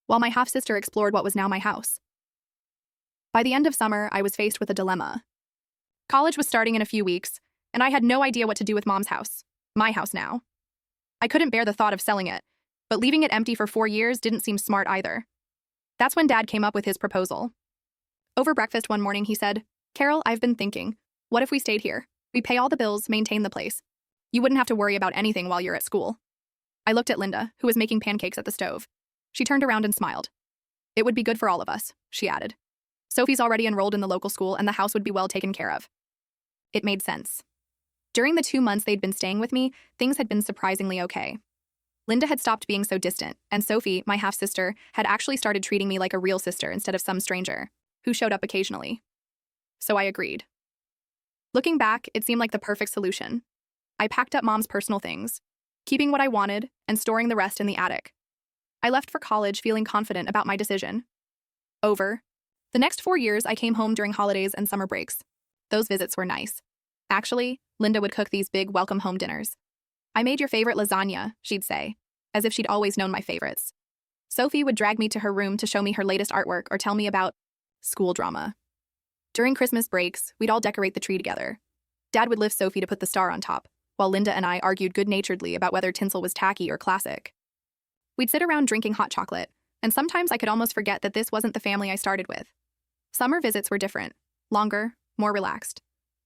while my half-sister explored what was now my house. By the end of summer, I was faced with a dilemma. College was starting in a few weeks, and I had no idea what to do with Mom's house, my house now. I couldn't bear the thought of selling it, but leaving it empty for 4 years didn't seem smart either. That's when Dad came up with his proposal. Over breakfast one morning, he said, "Carol, I've been thinking, what if we stayed here? We pay all the bills, maintain the place. You wouldn't have to worry about anything while you're at school." I looked at Linda, who was making pancakes at the stove. She turned around and smiled. "It would be good for all of us," she added. "Sophie's already enrolled in the local school, and the house would be well taken care of." It made sense. During the 2 months they'd been staying with me, things had been surprisingly okay. Linda had stopped being so distant, and Sophie, my half-sister, had actually started treating me like a real sister instead of some stranger, who showed up occasionally. So I agreed. Looking back, it seemed like the perfect solution. I packed up Mom's personal things, keeping what I wanted and storing the rest in the attic. I left for college feeling confident about my decision. Over. The next 4 years, I came home during holidays and summer breaks. Those visits were nice. Actually, Linda would cook these big welcome home dinners. "I made your favorite lasagna," she'd say, as if she'd always known my favorites. Sophie would drag me to her room to show me her latest artwork or tell me about school drama. During Christmas breaks, we'd all decorate the tree together. Dad would lift Sophie to put the star on top, while Linda and I argued good-naturedly about whether tinsel was tacky or classic. We'd sit around drinking hot chocolate, and sometimes I could almost forget that this wasn't the family I started with. Summer visits were different, longer, more relaxed.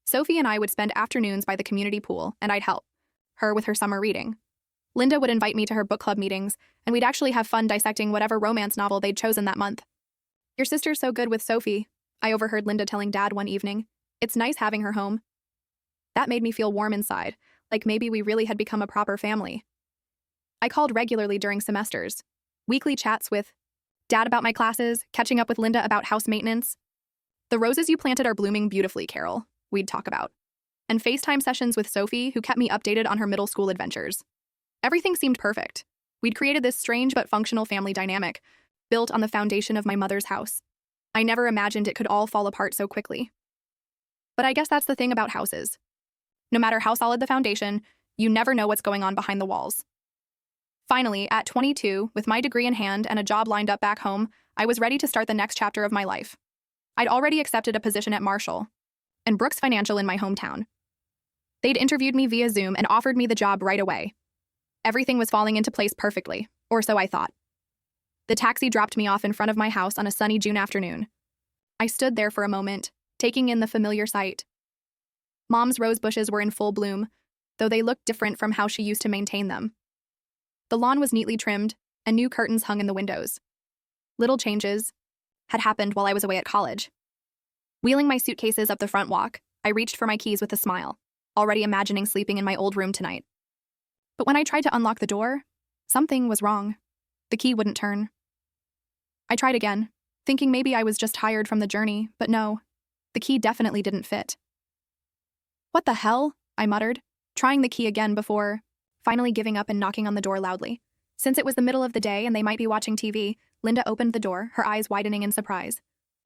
Sophie and I would spend afternoons by the community pool, and I'd help her with her summer reading. Linda would invite me to her book club meetings, and we'd actually have fun dissecting whatever romance novel they'd chosen that month. "Your sister's so good with Sophie," I overheard Linda telling Dad one evening. "It's nice having her home." That made me feel warm inside, like maybe we really had become a proper family. I called regularly during semesters. Weekly chats with Dad about my classes, catching up with Linda about house maintenance. "The roses you planted are blooming beautifully, Carol," we'd talk about. And FaceTime sessions with Sophie, who kept me updated on her middle school adventures. Everything seemed perfect. We'd created this strange but functional family dynamic, built on the foundation of my mother's house. I never imagined it could all fall apart so quickly. But I guess that's the thing about houses. No matter how solid the foundation, you never know what's going on behind the walls. Finally, at 22, with my degree in hand and a job lined up back home, I was ready to start the next chapter of my life. I'd already accepted a position at Marshall and Brooks Financial in my hometown. They'd interviewed me via Zoom and offered me the job right away. Everything was falling into place perfectly, or so I thought. The taxi dropped me off in front of my house on a sunny June afternoon. I stood there for a moment, taking in the familiar sight. Mom's rose bushes were in full bloom, though they looked different from how she used to maintain them. The lawn was neatly trimmed, and new curtains hung in the windows. Little changes had happened while I was away at college. Wheeling my suitcases up the front walk, I reached for my keys with a smile, already imagining sleeping in my old room tonight. But when I tried to unlock the door, something was wrong. The key wouldn't turn. I tried again, thinking maybe I was just tired from the journey, but no, the key definitely didn't fit. "What the hell?" I muttered, trying the key again before finally giving up and knocking on the door loudly. Since it was the middle of the day and they might be watching TV, Linda opened the door, her eyes widening in surprise.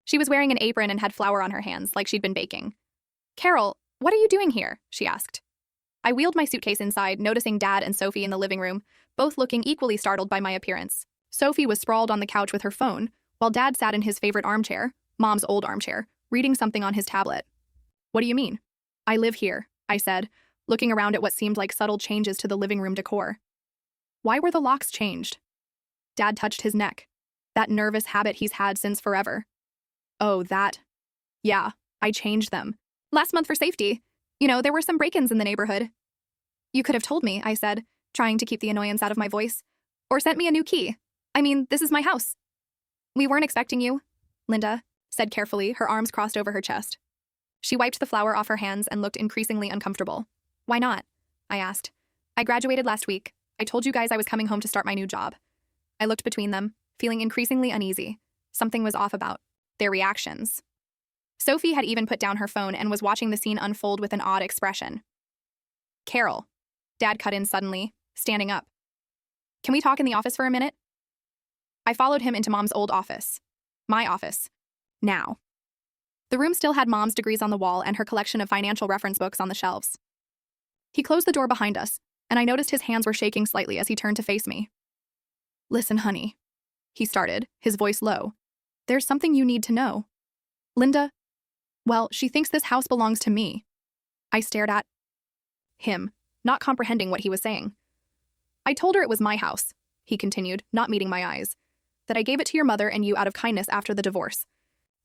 She was wearing an apron and had flour on her hands, like she'd been baking. "Carol, what are you doing here?" she asked. I wheeled my suitcase inside, noticing Dad and Sophie in the living room, both looking equally startled by my appearance. Sophie was sprawled on the couch with her phone, while Dad sat in his favorite armchair, Mom's old armchair, reading something on his tablet. "What do you mean?" "I live here," I said, looking around at what seemed like subtle changes to the living room decor. "Why were the locks changed?" Dad touched his neck. "That nervous habit he's had since forever." "Oh, that. Yeah, I changed them. Last month for safety. You know, there were some break-ins in the neighborhood." "You could have told me," I said, trying to keep the annoyance out of my voice. "Or sent me a new key. I mean, this is my house." "We weren't expecting you," Linda said carefully, her arms crossed over her chest. She wiped the flour off her hands and looked increasingly uncomfortable. "Why not?" I asked. "I graduated last week. I told you guys I was coming home to start my new job. I looked between them, feeling increasingly uneasy. Something was off about their reactions. Sophie had even put down her phone and was watching the scene unfold with an odd expression. Carol. Dad cut in suddenly, standing up. Can we talk in the office for a minute? I followed him into Mom's old office. My office. Now. The room still had Mom's degrees on the wall and her collection of financial reference books on the shelves. He closed the door behind us, and I noticed his hands were shaking slightly as he turned to face me. Listen, honey, he started, his voice low. There's something you need to know. Linda, well, she thinks this house belongs to me. I stared at him, not comprehending what he was saying. I told her it was my house, he continued, not meeting my eyes, that I gave it to your mother and you out of kindness after the divorce,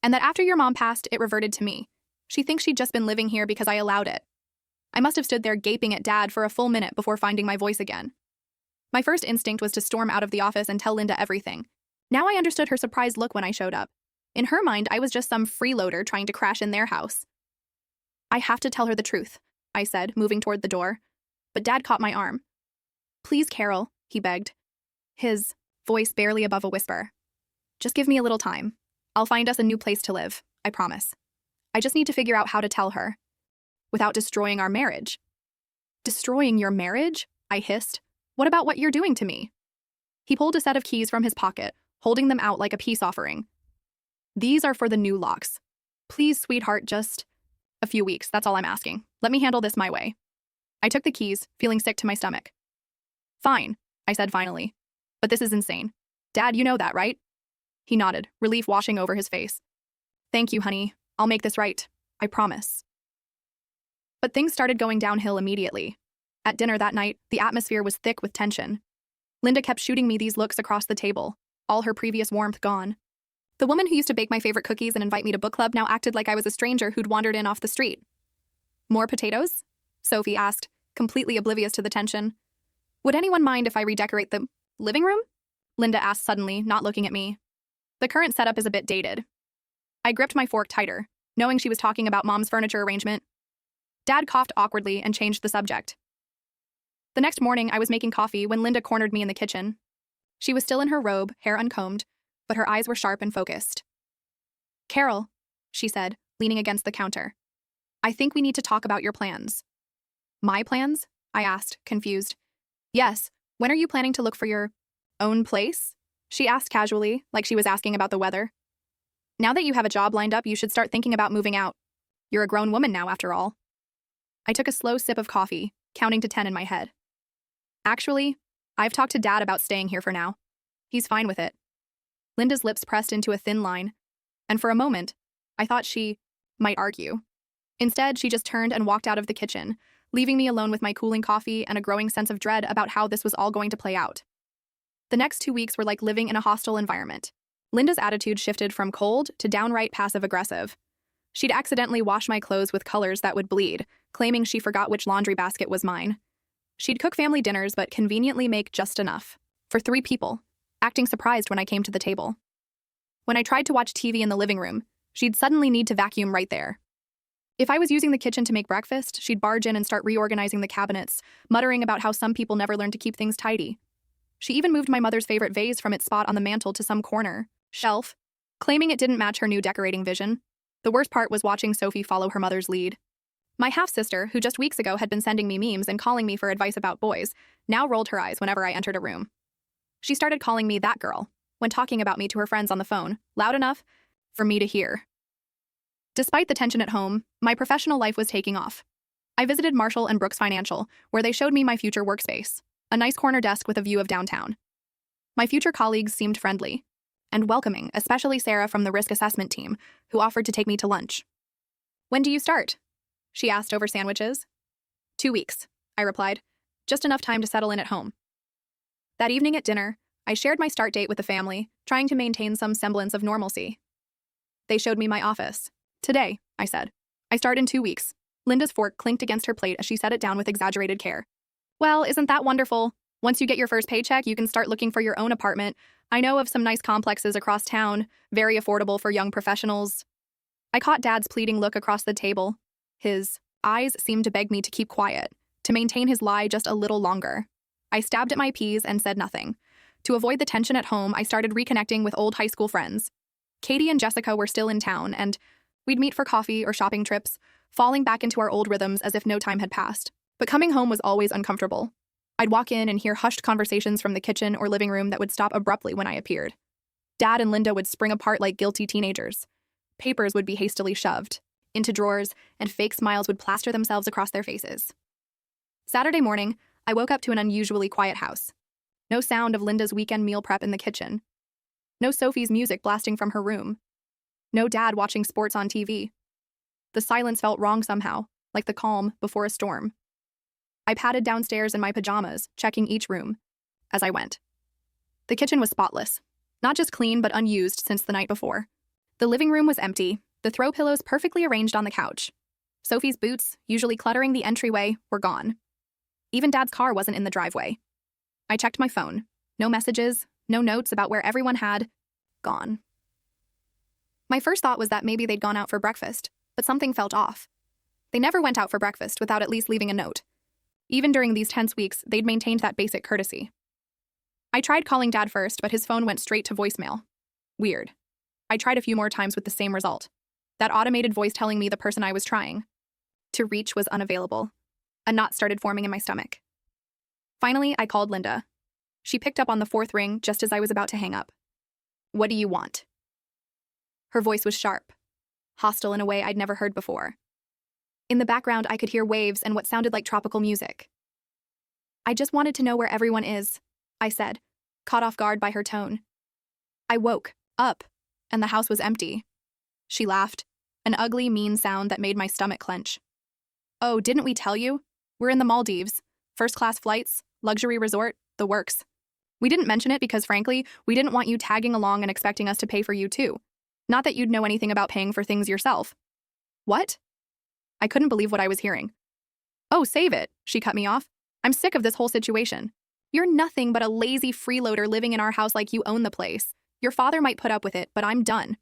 and that after your mom passed, it reverted to me. She thinks she'd just been living here because I allowed it. I must have stood there gaping at Dad for a full minute before finding my voice again. My first instinct was to storm out of the office and tell Linda everything. Now I understood her surprised look when I showed up. In her mind, I was just some freeloader trying to crash in their house. I have to tell her the truth, I said, moving toward the door. But Dad caught my arm. Please, Carol, he begged, his voice barely above a whisper. Just give me a little time. I'll find us a new place to live, I promise. I just need to figure out how to tell her. Without destroying our marriage. Destroying your marriage? I hissed. What about what you're doing to me? He pulled a set of keys from his pocket, holding them out like a peace offering. These are for the new locks. Please, sweetheart, just a few weeks, that's all I'm asking. Let me handle this my way. I took the keys, feeling sick to my stomach. Fine, I said finally. But this is insane. Dad, you know that, right? He nodded, relief washing over his face. Thank you, honey. I'll make this right. I promise. But things started going downhill immediately. At dinner that night, the atmosphere was thick with tension. Linda kept shooting me these looks across the table, all her previous warmth gone. The woman who used to bake my favorite cookies and invite me to book club now acted like I was a stranger who'd wandered in off the street. More potatoes? Sophie asked, completely oblivious to the tension. Would anyone mind if I redecorate the living room? Linda asked suddenly, not looking at me. The current setup is a bit dated. I gripped my fork tighter, knowing she was talking about Mom's furniture arrangement. Dad coughed awkwardly and changed the subject. The next morning, I was making coffee when Linda cornered me in the kitchen. She was still in her robe, hair uncombed, but her eyes were sharp and focused. Carol, she said, leaning against the counter. I think we need to talk about your plans. My plans? I asked, confused. Yes, when are you planning to look for your own place? She asked casually, like she was asking about the weather. Now that you have a job lined up, you should start thinking about moving out. You're a grown woman now, after all. I took a slow sip of coffee, counting to 10 in my head. Actually, I've talked to Dad about staying here for now. He's fine with it. Linda's lips pressed into a thin line, and for a moment, I thought she might argue. Instead, she just turned and walked out of the kitchen, leaving me alone with my cooling coffee and a growing sense of dread about how this was all going to play out. The next 2 weeks were like living in a hostile environment. Linda's attitude shifted from cold to downright passive-aggressive. She'd accidentally wash my clothes with colors that would bleed, claiming she forgot which laundry basket was mine. She'd cook family dinners but conveniently make just enough, for 3 people, acting surprised when I came to the table. When I tried to watch TV in the living room, she'd suddenly need to vacuum right there. If I was using the kitchen to make breakfast, she'd barge in and start reorganizing the cabinets, muttering about how some people never learn to keep things tidy. She even moved my mother's favorite vase from its spot on the mantel to some corner shelf, claiming it didn't match her new decorating vision. The worst part was watching Sophie follow her mother's lead. My half-sister, who just weeks ago had been sending me memes and calling me for advice about boys, now rolled her eyes whenever I entered a room. She started calling me that girl when talking about me to her friends on the phone, loud enough for me to hear. Despite the tension at home, my professional life was taking off. I visited Marshall and Brooks Financial, where they showed me my future workspace, a nice corner desk with a view of downtown. My future colleagues seemed friendly and welcoming, especially Sarah from the risk assessment team, who offered to take me to lunch. When do you start? She asked over sandwiches. 2 weeks, I replied, just enough time to settle in at home. That evening at dinner, I shared my start date with the family, trying to maintain some semblance of normalcy. They showed me my office. Today, I said. I start in 2 weeks. Linda's fork clinked against her plate as she set it down with exaggerated care. Well, isn't that wonderful? Once you get your first paycheck, you can start looking for your own apartment. I know of some nice complexes across town, very affordable for young professionals. I caught Dad's pleading look across the table. His eyes seemed to beg me to keep quiet, to maintain his lie just a little longer. I stabbed at my peas and said nothing, To avoid the tension at home, I started reconnecting with old high school friends. Katie and Jessica were still in town, and we'd meet for coffee or shopping trips, falling back into our old rhythms as if no time had passed. But coming home was always uncomfortable. I'd walk in and hear hushed conversations from the kitchen or living room that would stop abruptly when I appeared. Dad and Linda would spring apart like guilty teenagers. Papers would be hastily shoved into drawers, and fake smiles would plaster themselves across their faces. Saturday morning, I woke up to an unusually quiet house. No sound of Linda's weekend meal prep in the kitchen. No Sophie's music blasting from her room. No Dad watching sports on TV. The silence felt wrong somehow, like the calm before a storm. I padded downstairs in my pajamas, checking each room as I went. The kitchen was spotless. Not just clean, but unused since the night before. The living room was empty, the throw pillows perfectly arranged on the couch. Sophie's boots, usually cluttering the entryway, were gone. Even Dad's car wasn't in the driveway. I checked my phone. No messages, no notes about where everyone had gone. My first thought was that maybe they'd gone out for breakfast, but something felt off. They never went out for breakfast without at least leaving a note. Even during these tense weeks, they'd maintained that basic courtesy. I tried calling Dad first, but his phone went straight to voicemail. Weird. I tried a few more times with the same result. That automated voice telling me the person I was trying to reach was unavailable. A knot started forming in my stomach. Finally, I called Linda. She picked up on the fourth ring just as I was about to hang up. "What do you want?" Her voice was sharp, hostile in a way I'd never heard before. In the background, I could hear waves and what sounded like tropical music. "I just wanted to know where everyone is," I said, caught off guard by her tone. I woke up, and the house was empty. She laughed, an ugly, mean sound that made my stomach clench. "Oh, didn't we tell you? We're in the Maldives. First-class flights, luxury resort, the works. We didn't mention it because, frankly, we didn't want you tagging along and expecting us to pay for you, too. Not that you'd know anything about paying for things yourself." "What?" I couldn't believe what I was hearing. "Oh, save it," she cut me off. "I'm sick of this whole situation. You're nothing but a lazy freeloader living in our house like you own the place. Your father might put up with it, but I'm done.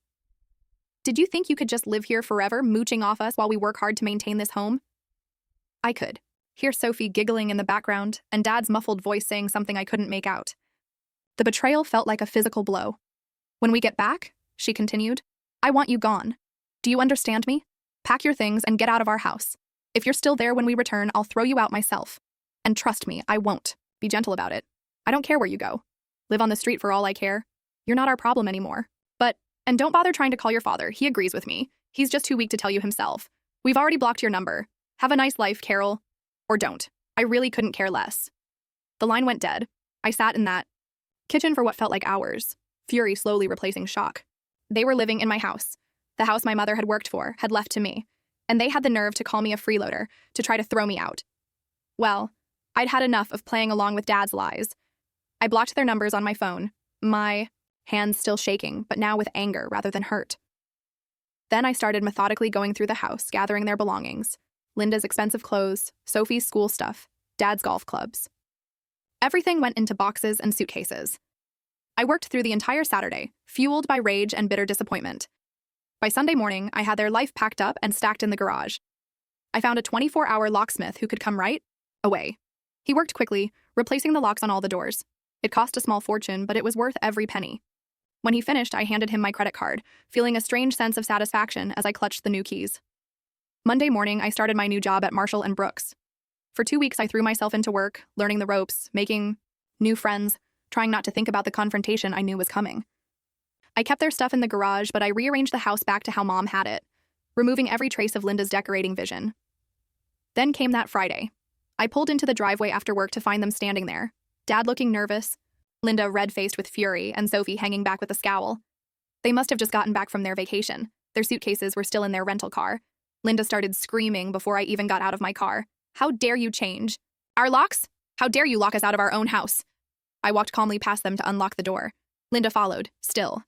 Did you think you could just live here forever, mooching off us while we work hard to maintain this home?" I could hear Sophie giggling in the background and Dad's muffled voice saying something I couldn't make out. The betrayal felt like a physical blow. "When we get back," she continued, "I want you gone. Do you understand me? Pack your things and get out of our house. If you're still there when we return, I'll throw you out myself. And trust me, I won't. Be gentle about it. I don't care where you go. Live on the street for all I care. You're not our problem anymore. And don't bother trying to call your father. He agrees with me. He's just too weak to tell you himself. We've already blocked your number. Have a nice life, Carol. Or don't. I really couldn't care less." The line went dead. I sat in that kitchen for what felt like hours, fury slowly replacing shock. They were living in my house. The house my mother had worked for, had left to me. And they had the nerve to call me a freeloader, to try to throw me out. Well, I'd had enough of playing along with Dad's lies. I blocked their numbers on my phone, my hands still shaking, but now with anger rather than hurt. Then I started methodically going through the house, gathering their belongings. Linda's expensive clothes, Sophie's school stuff, Dad's golf clubs. Everything went into boxes and suitcases. I worked through the entire Saturday, fueled by rage and bitter disappointment. By Sunday morning, I had their life packed up and stacked in the garage. I found a 24-hour locksmith who could come right away. He worked quickly, replacing the locks on all the doors. It cost a small fortune, but it was worth every penny. When he finished, I handed him my credit card, feeling a strange sense of satisfaction as I clutched the new keys. Monday morning, I started my new job at Marshall & Brooks. For 2 weeks, I threw myself into work, learning the ropes, making new friends, trying not to think about the confrontation I knew was coming. I kept their stuff in the garage, but I rearranged the house back to how Mom had it, removing every trace of Linda's decorating vision. Then came that Friday. I pulled into the driveway after work to find them standing there, Dad looking nervous, Linda red-faced with fury, and Sophie hanging back with a scowl. They must have just gotten back from their vacation. Their suitcases were still in their rental car. Linda started screaming before I even got out of my car. "How dare you change? Our locks? How dare you lock us out of our own house?" I walked calmly past them to unlock the door. Linda followed, still,